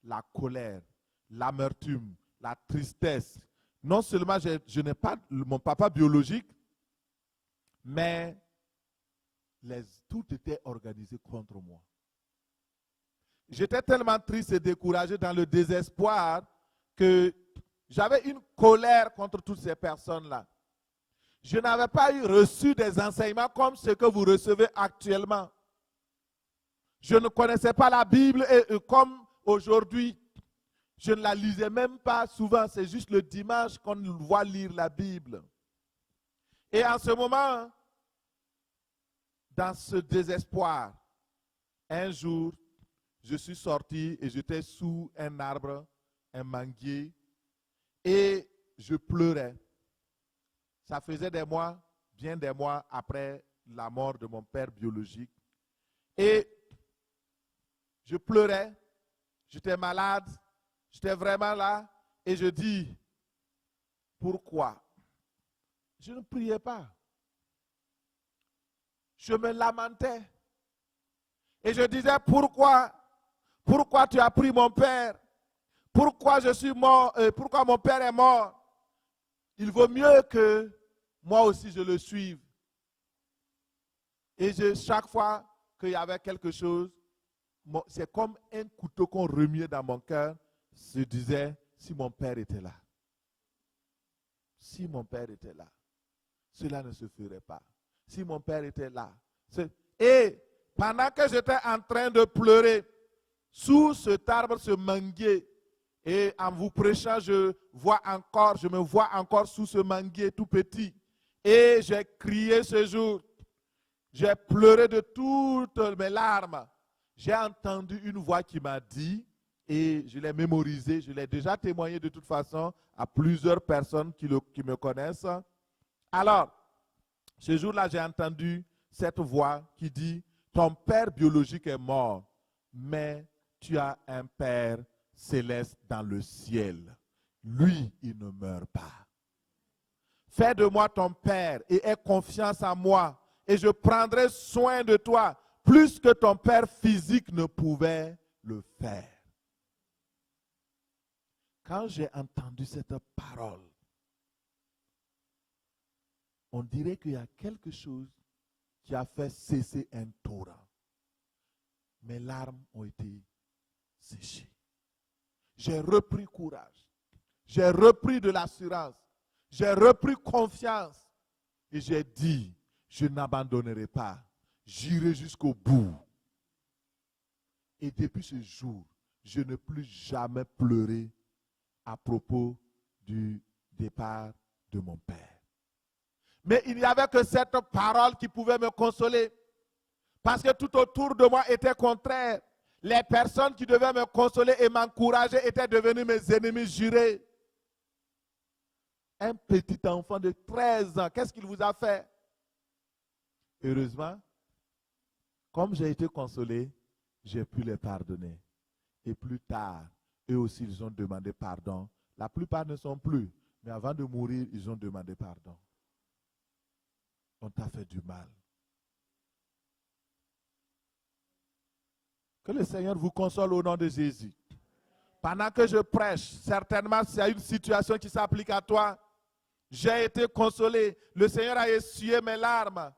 la colère, l'amertume, la tristesse. Non seulement je n'ai pas mon papa biologique, mais tout était organisé contre moi. J'étais tellement triste et découragé dans le désespoir que j'avais une colère contre toutes ces personnes-là. Je n'avais pas reçu des enseignements comme ce que vous recevez actuellement. Je ne connaissais pas la Bible et comme aujourd'hui, je ne la lisais même pas souvent. C'est juste le dimanche qu'on voit lire la Bible. Et en ce moment, dans ce désespoir, un jour, je suis sorti et j'étais sous un arbre, un manguier, et je pleurais. Ça faisait des mois, bien des mois après la mort de mon père biologique. Et je pleurais, j'étais malade, j'étais vraiment là, et je dis, pourquoi? Je ne priais pas. Je me lamentais. Et je disais, pourquoi? Pourquoi tu as pris mon père? Pourquoi je suis mort? Pourquoi mon père est mort? Il vaut mieux que moi aussi je le suive. Et chaque fois qu'il y avait quelque chose, c'est comme un couteau qu'on remuait dans mon cœur. Je disais, si mon père était là, si mon père était là, cela ne se ferait pas. Si mon père était là. Et pendant que j'étais en train de pleurer, sous cet arbre, ce manguier, et en vous prêchant, je me vois encore sous ce manguier tout petit. Et j'ai crié ce jour. J'ai pleuré de toutes mes larmes. J'ai entendu une voix qui m'a dit, et je l'ai mémorisé, je l'ai déjà témoigné de toute façon à plusieurs personnes qui me connaissent. Alors, ce jour-là, j'ai entendu cette voix qui dit, ton père biologique est mort, mais tu as un père céleste dans le ciel. Lui, il ne meurt pas. Fais de moi ton père et aie confiance en moi, et je prendrai soin de toi plus que ton père physique ne pouvait le faire. Quand j'ai entendu cette parole, on dirait qu'il y a quelque chose qui a fait cesser un torrent. Mes larmes ont été séché. J'ai repris courage. J'ai repris de l'assurance. J'ai repris confiance. Et j'ai dit, je n'abandonnerai pas. J'irai jusqu'au bout. Et depuis ce jour, je ne plus jamais pleurer à propos du départ de mon père. Mais il n'y avait que cette parole qui pouvait me consoler. Parce que tout autour de moi était contraire. Les personnes qui devaient me consoler et m'encourager étaient devenues mes ennemis jurés. Un petit enfant de 13 ans, qu'est-ce qu'il vous a fait? Heureusement, comme j'ai été consolé, j'ai pu les pardonner. Et plus tard, eux aussi, ils ont demandé pardon. La plupart ne sont plus, mais avant de mourir, ils ont demandé pardon. On t'a fait du mal. Que le Seigneur vous console au nom de Jésus. Pendant que je prêche, certainement, s'il y a une situation qui s'applique à toi, j'ai été consolé. Le Seigneur a essuyé mes larmes.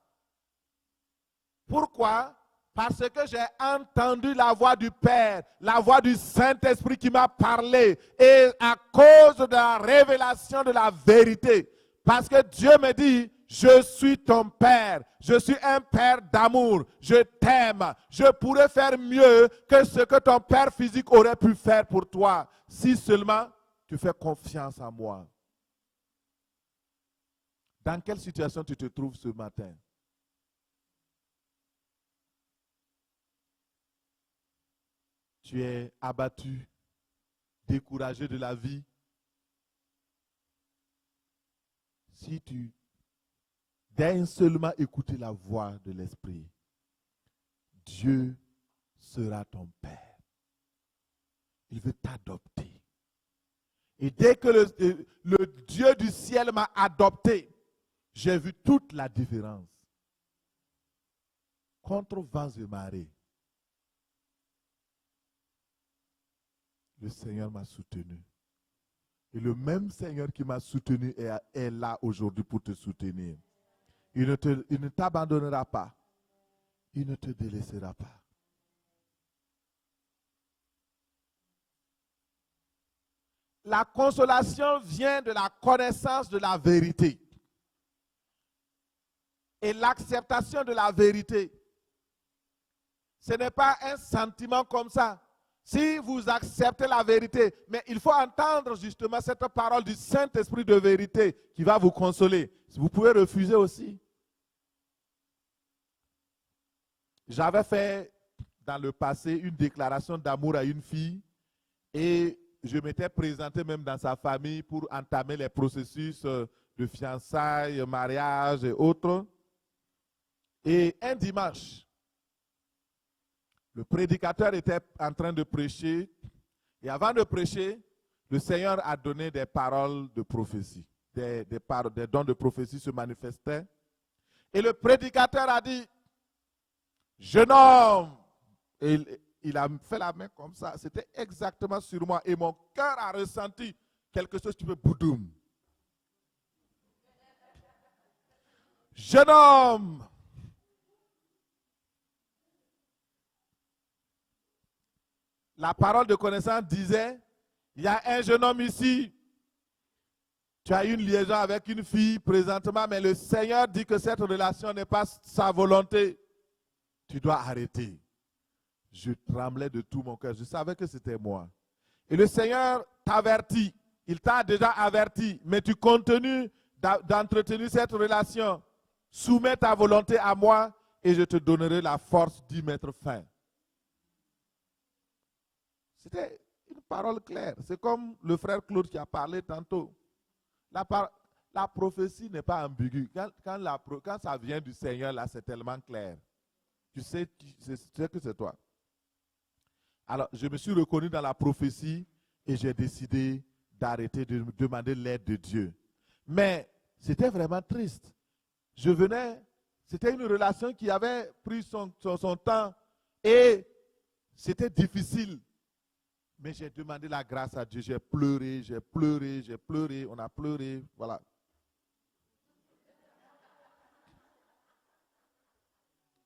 Pourquoi? Parce que j'ai entendu la voix du Père, la voix du Saint-Esprit qui m'a parlé. Et à cause de la révélation de la vérité, parce que Dieu me dit, je suis ton Père, je suis un Père d'amour, je t'aime, je pourrais faire mieux que ce que ton Père physique aurait pu faire pour toi, si seulement tu fais confiance en moi. Dans quelle situation tu te trouves ce matin? Tu es abattu, découragé de la vie. Si tu daignes seulement écouter la voix de l'Esprit, Dieu sera ton Père. Il veut t'adopter. Et dès que le Dieu du ciel m'a adopté, j'ai vu toute la différence. Contre vents et marées, le Seigneur m'a soutenu. Et le même Seigneur qui m'a soutenu est là aujourd'hui pour te soutenir. Il ne t'abandonnera pas. Il ne te délaissera pas. La consolation vient de la connaissance de la vérité. Et l'acceptation de la vérité. Ce n'est pas un sentiment comme ça. Si vous acceptez la vérité, mais il faut entendre justement cette parole du Saint-Esprit de vérité qui va vous consoler. Vous pouvez refuser aussi. J'avais fait dans le passé une déclaration d'amour à une fille et je m'étais présenté même dans sa famille pour entamer les processus de fiançailles, mariage et autres. Et un dimanche, le prédicateur était en train de prêcher et avant de prêcher, le Seigneur a donné des paroles de prophétie. Des dons de prophétie se manifestaient. Et le prédicateur a dit, jeune homme, et il a fait la main comme ça, c'était exactement sur moi et mon cœur a ressenti quelque chose qui me boudoum. Jeune homme, la parole de connaissance disait, il y a un jeune homme ici, tu as une liaison avec une fille présentement, mais le Seigneur dit que cette relation n'est pas sa volonté. Tu dois arrêter. Je tremblais de tout mon cœur, je savais que c'était moi. Et le Seigneur t'avertit, il t'a déjà averti, mais tu continues d'entretenir cette relation. Soumets ta volonté à moi et je te donnerai la force d'y mettre fin. C'était une parole claire. C'est comme le frère Claude qui a parlé tantôt. La prophétie n'est pas ambiguë. Quand ça vient du Seigneur, là, c'est tellement clair. Tu sais que c'est toi. Alors, je me suis reconnu dans la prophétie et j'ai décidé d'arrêter de demander l'aide de Dieu. Mais c'était vraiment triste. C'était une relation qui avait pris son temps et c'était difficile. Mais j'ai demandé la grâce à Dieu. J'ai pleuré, on a pleuré, voilà.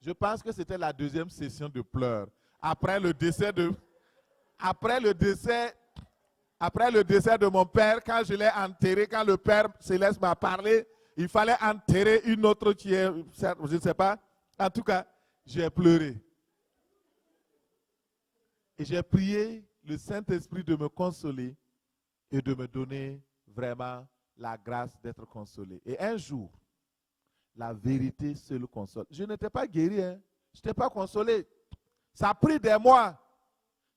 Je pense que c'était la deuxième session de pleurs. Après le décès de après le décès de mon père, quand je l'ai enterré, quand le Père Céleste m'a parlé, il fallait enterrer une autre qui est, je ne sais pas. En tout cas, j'ai pleuré. Et j'ai prié le Saint-Esprit de me consoler et de me donner vraiment la grâce d'être consolé. Et un jour, la vérité seule console. Je n'étais pas guéri, hein. Je n'étais pas consolé. Ça a pris des mois.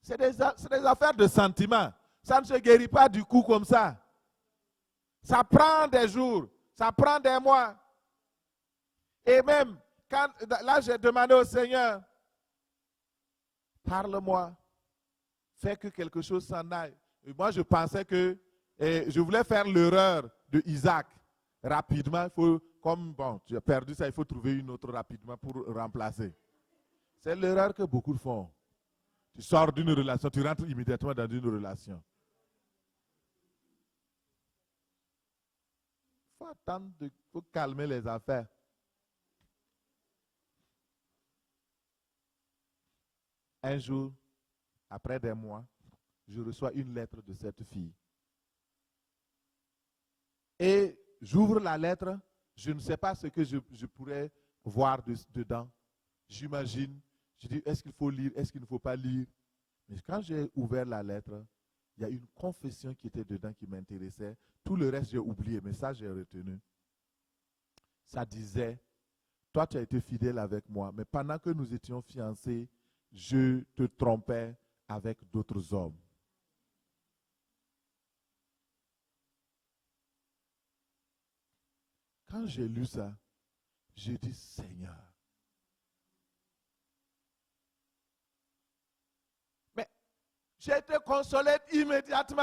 C'est des affaires de sentiments. Ça ne se guérit pas du coup comme ça. Ça prend des jours, ça prend des mois. Et même, là j'ai demandé au Seigneur, parle-moi, fais que quelque chose s'en aille. Et moi je pensais que, je voulais faire l'erreur de Isaac. Rapidement, il faut, comme bon, tu as perdu ça, il faut trouver une autre rapidement pour remplacer. C'est l'erreur que beaucoup font. Tu sors d'une relation, tu rentres immédiatement dans une relation. Il faut calmer les affaires. Un jour, après des mois, je reçois une lettre de cette fille. Et j'ouvre la lettre, je ne sais pas ce que je pourrais voir dedans. J'imagine, je dis, est-ce qu'il faut lire, est-ce qu'il ne faut pas lire? Mais quand j'ai ouvert la lettre, il y a une confession qui était dedans qui m'intéressait. Tout le reste, j'ai oublié, mais ça, j'ai retenu. Ça disait, toi, tu as été fidèle avec moi, mais pendant que nous étions fiancés, je te trompais avec d'autres hommes. Quand j'ai lu ça, j'ai dit, Seigneur. Mais j'ai été consolé immédiatement.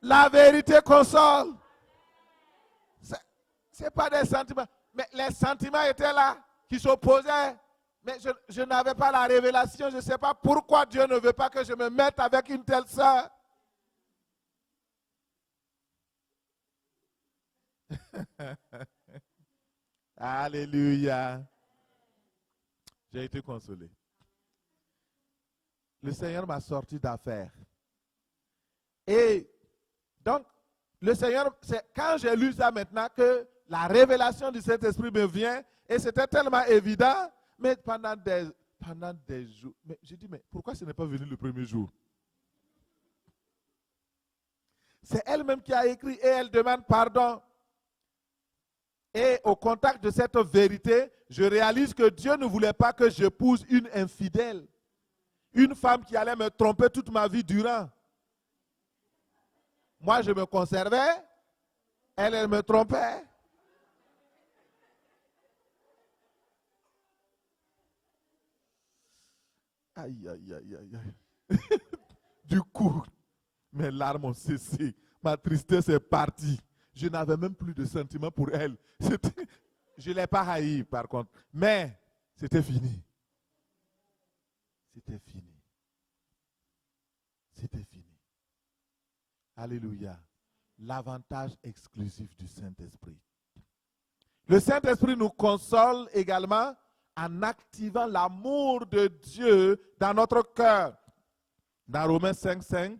La vérité console. Ce n'est pas des sentiments. Mais les sentiments étaient là, qui s'opposaient. Mais je n'avais pas la révélation. Je ne sais pas pourquoi Dieu ne veut pas que je me mette avec une telle sœur. Alléluia. J'ai été consolé. Le Seigneur m'a sorti d'affaires. Et donc, le Seigneur, c'est quand j'ai lu ça maintenant que la révélation du Saint-Esprit me vient et c'était tellement évident, mais pendant des jours, mais j'ai dit, mais pourquoi ce n'est pas venu le premier jour? C'est elle-même qui a écrit et elle demande pardon. Et au contact de cette vérité, je réalise que Dieu ne voulait pas que j'épouse une infidèle, une femme qui allait me tromper toute ma vie durant. Moi, je me conservais, elle me trompait. Aïe, aïe, aïe, aïe, aïe. Du coup, mes larmes ont cessé. Ma tristesse est partie. Je n'avais même plus de sentiments pour elle. Je ne l'ai pas haï, par contre. Mais c'était fini. C'était fini. C'était fini. Alléluia. L'avantage exclusif du Saint-Esprit. Le Saint-Esprit nous console également en activant l'amour de Dieu dans notre cœur. Dans Romains 5,5,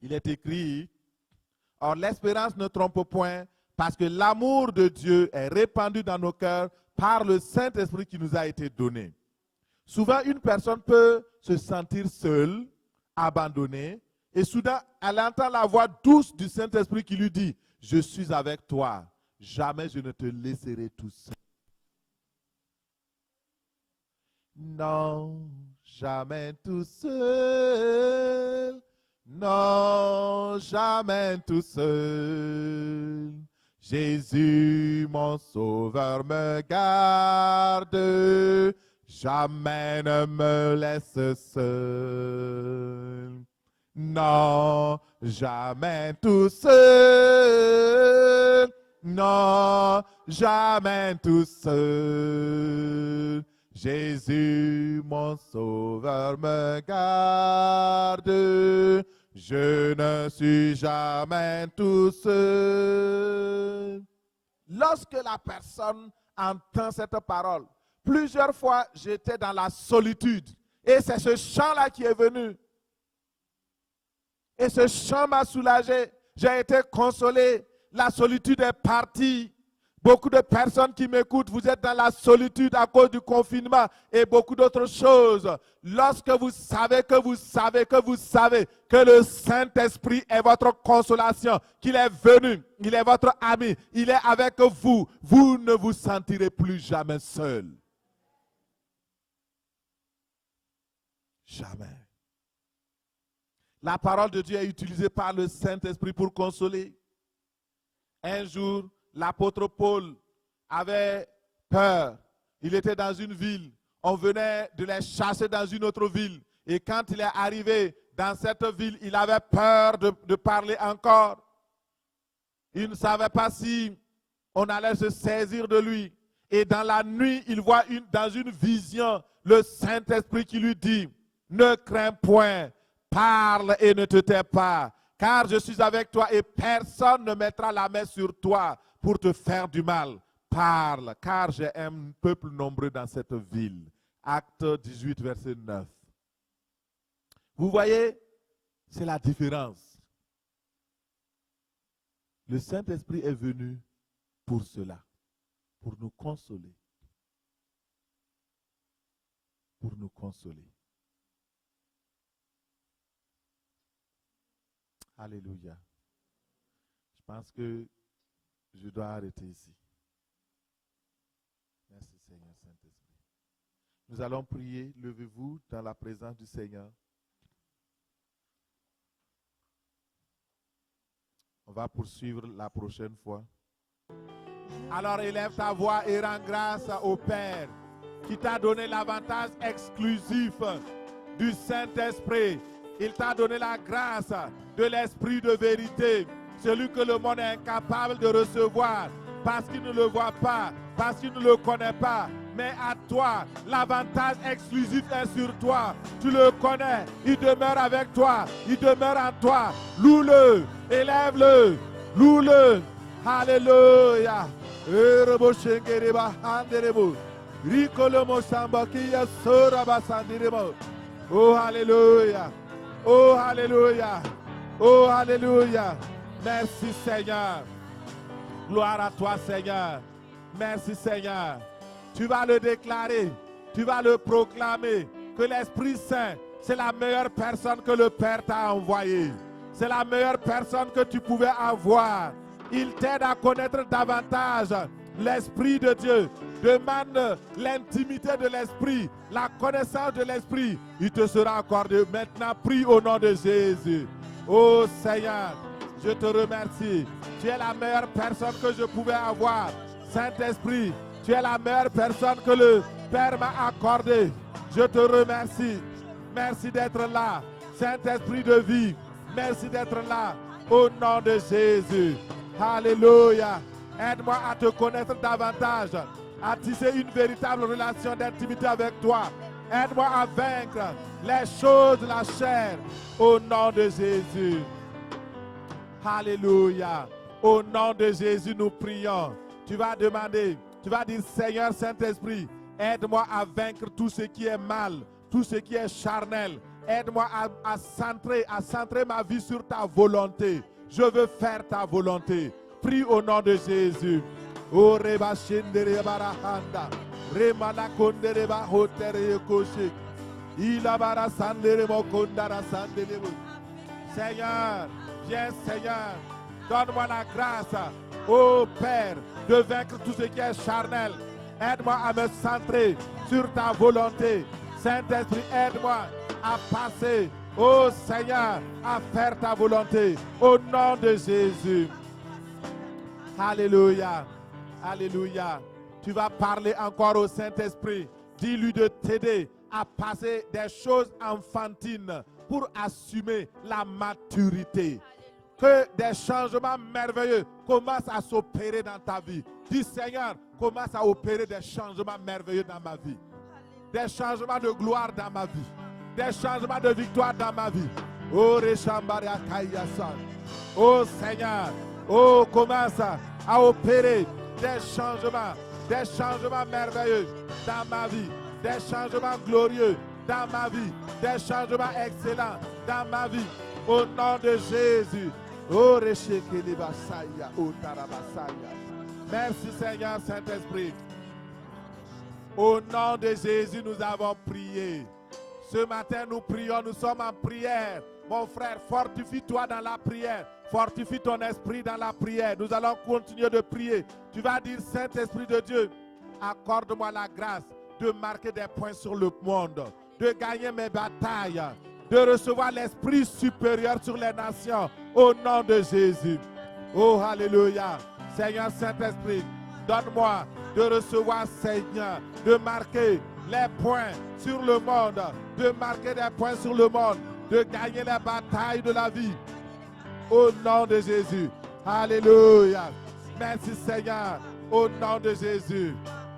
il est écrit, « Or l'espérance ne trompe point, parce que l'amour de Dieu est répandu dans nos cœurs par le Saint-Esprit qui nous a été donné. » Souvent, une personne peut se sentir seule, abandonnée, et soudain, elle entend la voix douce du Saint-Esprit qui lui dit, « Je suis avec toi, jamais je ne te laisserai tout seul. » Non, jamais tout seul. Non, jamais tout seul. Jésus, mon sauveur, me garde. Jamais ne me laisse seul. Non, jamais tout seul. Non, jamais tout seul. Jésus, mon sauveur, me garde. Je ne suis jamais tout seul. Lorsque la personne entend cette parole. Plusieurs fois, j'étais dans la solitude. Et c'est ce chant-là qui est venu. Et ce chant m'a soulagé. J'ai été consolé. La solitude est partie. Beaucoup de personnes qui m'écoutent, vous êtes dans la solitude à cause du confinement et beaucoup d'autres choses. Lorsque vous savez que vous savez que vous savez que le Saint-Esprit est votre consolation, qu'il est venu, il est votre ami, il est avec vous, vous ne vous sentirez plus jamais seul. Jamais. La parole de Dieu est utilisée par le Saint-Esprit pour consoler. Un jour, l'apôtre Paul avait peur. Il était dans une ville. On venait de les chasser dans une autre ville. Et quand il est arrivé dans cette ville, il avait peur de parler encore. Il ne savait pas si on allait se saisir de lui. Et dans la nuit, il voit dans une vision le Saint-Esprit qui lui dit, « Ne crains point, parle et ne te tais pas, car je suis avec toi et personne ne mettra la main sur toi pour te faire du mal. Parle, car j'ai un peuple nombreux dans cette ville. » Acte 18, verset 9. Vous voyez, c'est la différence. Le Saint-Esprit est venu pour cela, pour nous consoler. Pour nous consoler. Alléluia. Je pense que je dois arrêter ici. Merci Seigneur Saint-Esprit. Nous allons prier. Levez-vous dans la présence du Seigneur. On va poursuivre la prochaine fois. Alors élève ta voix et rends grâce au Père qui t'a donné l'avantage exclusif du Saint-Esprit. Il t'a donné la grâce de l'Esprit de vérité, celui que le monde est incapable de recevoir parce qu'il ne le voit pas, parce qu'il ne le connaît pas. Mais à toi, l'avantage exclusif est sur toi. Tu le connais, il demeure avec toi, il demeure en toi. Loue-le, élève-le, loue-le. Alléluia. Oh, alléluia. Oh, alléluia. Oh, alléluia. Merci Seigneur. Gloire à toi Seigneur. Merci Seigneur. Tu vas le déclarer, tu vas le proclamer que l'Esprit Saint, c'est la meilleure personne que le Père t'a envoyée. C'est la meilleure personne que tu pouvais avoir. Il t'aide à connaître davantage l'Esprit de Dieu. Demande l'intimité de l'Esprit, la connaissance de l'Esprit. Il te sera accordé. Maintenant, prie au nom de Jésus. Oh Seigneur, je te remercie. Tu es la meilleure personne que je pouvais avoir. Saint-Esprit, tu es la meilleure personne que le Père m'a accordée. Je te remercie. Merci d'être là. Saint-Esprit de vie, merci d'être là. Au nom de Jésus. Alléluia. Aide-moi à te connaître davantage, à tisser une véritable relation d'intimité avec toi. Aide-moi à vaincre les choses de la chair. Au nom de Jésus. Alléluia. Au nom de Jésus, nous prions. Tu vas demander, tu vas dire, Seigneur Saint-Esprit, aide-moi à vaincre tout ce qui est mal, tout ce qui est charnel. Aide-moi à centrer ma vie sur ta volonté. Je veux faire ta volonté. Prie au nom de Jésus. Oh, reba shendere barahanda. Remana kondere ba hotere koshik. Ila bara sandere mo kondara sandere. Seigneur, viens Seigneur. Donne-moi la grâce, ô Père, de vaincre tout ce qui est charnel. Aide-moi à me centrer sur ta volonté. Saint-Esprit, aide-moi à passer, ô Seigneur, à faire ta volonté. Au nom de Jésus. Alléluia. Alléluia. Tu vas parler encore au Saint-Esprit. Dis-lui de t'aider à passer des choses enfantines pour assumer la maturité. Que des changements merveilleux commencent à s'opérer dans ta vie. Dis Seigneur, commence à opérer des changements merveilleux dans ma vie. Des changements de gloire dans ma vie. Des changements de victoire dans ma vie. Oh, Reshambaria Kayasan. Oh Seigneur, oh, commence à opérer des changements des changements merveilleux dans ma vie, des changements glorieux dans ma vie, des changements excellents dans ma vie. Au nom de Jésus. Oh, Reshekele-basaya, oh, Tarabasaya. Merci Seigneur Saint-Esprit. Au nom de Jésus, nous avons prié. Ce matin, nous prions, nous sommes en prière. Mon frère, fortifie-toi dans la prière. Fortifie ton esprit dans la prière. Nous allons continuer de prier. Tu vas dire, Saint-Esprit de Dieu, accorde-moi la grâce de marquer des points sur le monde, de gagner mes batailles, de recevoir l'esprit supérieur sur les nations. Au nom de Jésus. Oh, alléluia. Seigneur Saint-Esprit, donne-moi de recevoir, Seigneur, de marquer les points sur le monde, de marquer des points sur le monde, de gagner les batailles de la vie. Au nom de Jésus. Alléluia. Merci Seigneur. Au nom de Jésus.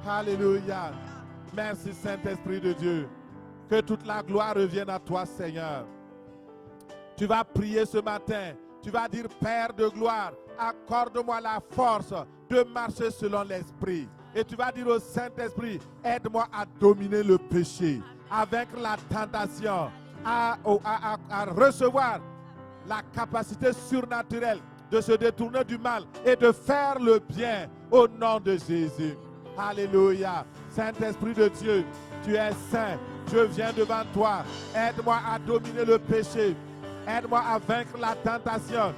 Alléluia. Merci Saint-Esprit de Dieu. Que toute la gloire revienne à toi Seigneur. Tu vas prier ce matin. Tu vas dire, Père de gloire, accorde-moi la force de marcher selon l'Esprit. Et tu vas dire au Saint-Esprit, aide-moi à dominer le péché, à vaincre la tentation, à recevoir la capacité surnaturelle de se détourner du mal et de faire le bien au nom de Jésus. Alléluia. Saint-Esprit de Dieu, tu es saint. Je viens devant toi. Aide-moi à dominer le péché. Aide-moi à vaincre la tentation.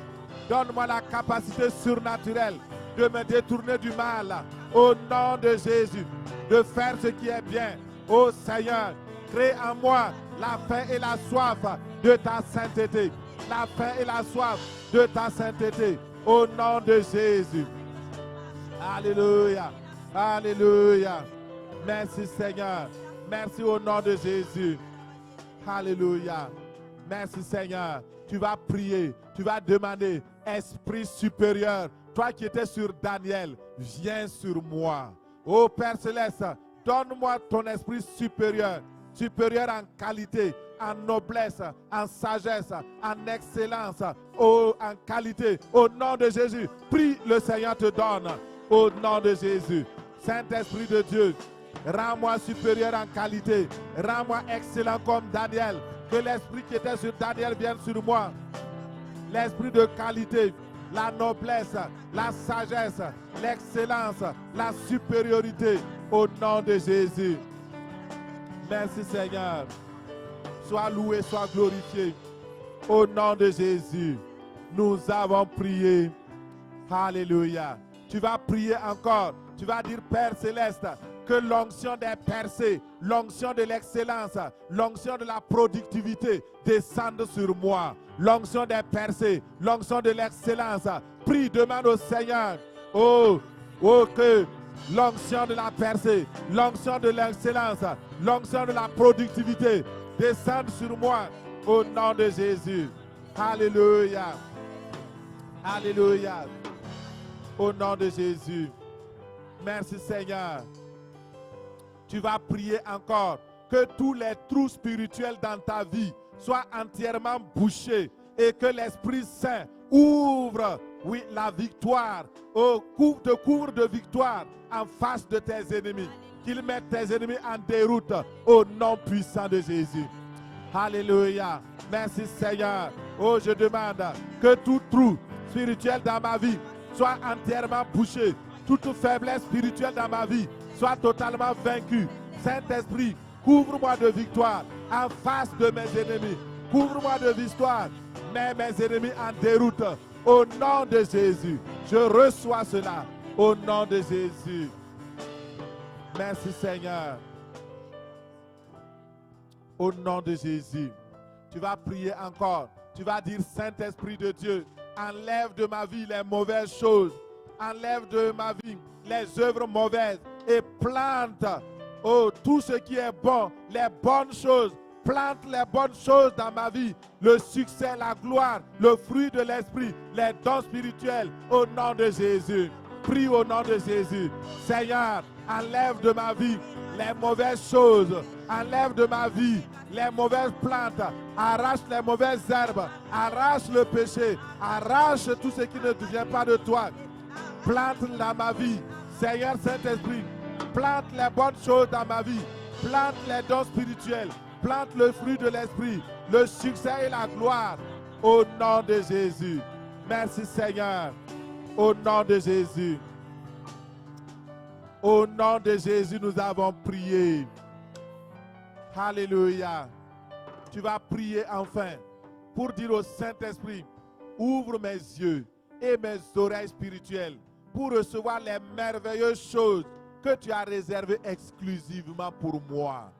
Donne-moi la capacité surnaturelle de me détourner du mal. Au nom de Jésus, de faire ce qui est bien. Ô Seigneur, crée en moi la faim et la soif de ta sainteté. La faim et la soif de ta sainteté. Au nom de Jésus. Alléluia. Alléluia. Merci Seigneur. Merci au nom de Jésus. Alléluia. Merci Seigneur. Tu vas prier, tu vas demander, Esprit supérieur, toi qui étais sur Daniel, viens sur moi. Ô Père Céleste, donne-moi ton esprit supérieur, supérieur en qualité, en noblesse, en sagesse, en excellence, en qualité. Au nom de Jésus, prie, le Seigneur te donne. Au nom de Jésus, Saint-Esprit de Dieu, rends-moi supérieur en qualité, rends-moi excellent comme Daniel. Que l'esprit qui était sur Daniel vienne sur moi. L'esprit de qualité, la noblesse, la sagesse, l'excellence, la supériorité. Au nom de Jésus. Merci Seigneur. Sois loué, sois glorifié. Au nom de Jésus. Nous avons prié. Alléluia. Tu vas prier encore. Tu vas dire, Père Céleste, que l'onction des percées, l'onction de l'excellence, l'onction de la productivité descende sur moi. L'onction des percées, l'onction de l'excellence. Prie, demande au Seigneur, que l'onction de la percée, l'onction de l'excellence, l'onction de la productivité descende sur moi. Au nom de Jésus. Alléluia. Alléluia. Au nom de Jésus. Merci Seigneur. Tu vas prier encore que tous les trous spirituels dans ta vie soient entièrement bouchés et que l'Esprit Saint ouvre, oui, la victoire, te couvre de victoire en face de tes ennemis. Qu'il mette tes ennemis en déroute au nom puissant de Jésus. Alléluia. Merci Seigneur. Oh, je demande que tout trou spirituel dans ma vie soit entièrement bouché. Toute faiblesse spirituelle dans ma vie soit totalement vaincue. Saint-Esprit, couvre-moi de victoire en face de mes ennemis. Couvre-moi de victoire, mets mes ennemis en déroute. Au nom de Jésus, je reçois cela. Au nom de Jésus. Merci Seigneur. Au nom de Jésus. Tu vas prier encore. Tu vas dire, Saint-Esprit de Dieu, enlève de ma vie les mauvaises choses. Enlève de ma vie les œuvres mauvaises et plante tout ce qui est bon, les bonnes choses. Plante les bonnes choses dans ma vie, le succès, la gloire, le fruit de l'esprit, les dons spirituels, au nom de Jésus. Prie au nom de Jésus. Seigneur, enlève de ma vie les mauvaises choses, enlève de ma vie les mauvaises plantes, arrache les mauvaises herbes, arrache le péché, arrache tout ce qui ne vient pas de toi. Plante dans ma vie, Seigneur Saint-Esprit, Plante les bonnes choses dans ma vie. Plante les dons spirituels. Plante le fruit de l'esprit, le succès et la gloire. Au nom de Jésus. Merci Seigneur. Au nom de Jésus. Au nom de Jésus, nous avons prié. Alléluia. Tu vas prier enfin pour dire au Saint-Esprit, ouvre mes yeux et mes oreilles spirituelles pour recevoir les merveilleuses choses que tu as réservées exclusivement pour moi.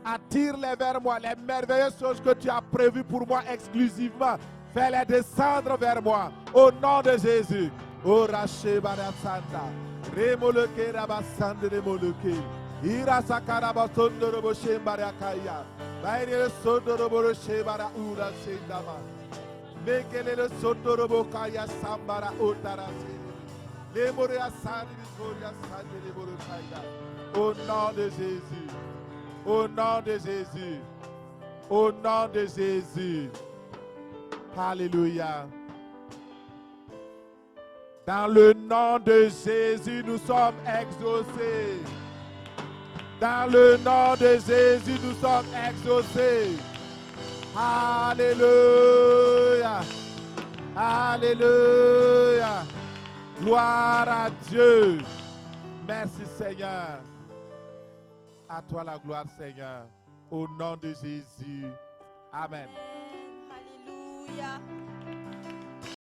Attire-les vers moi, les merveilleuses choses que tu as prévues pour moi exclusivement. Fais-les descendre vers moi. Au nom de Jésus. Oh Raché Barasanda. Remoloke Rabasande Remoloke. Ira Sakaraba Sondorobo Shembarakaya. Baire Sondorobo Shebara Ura Sendama. Mekele Sondorobo Kaya Sambara Otarase. Lemoria Sandi Victoria Sandi Leborokaya. Au nom de Jésus. Au nom de Jésus. Au nom de Jésus. Alléluia. Dans le nom de Jésus, nous sommes exaucés. Dans le nom de Jésus, nous sommes exaucés. Alléluia. Alléluia. Gloire à Dieu. Merci Seigneur. À toi la gloire Seigneur. Au nom de Jésus. Amen. Alléluia.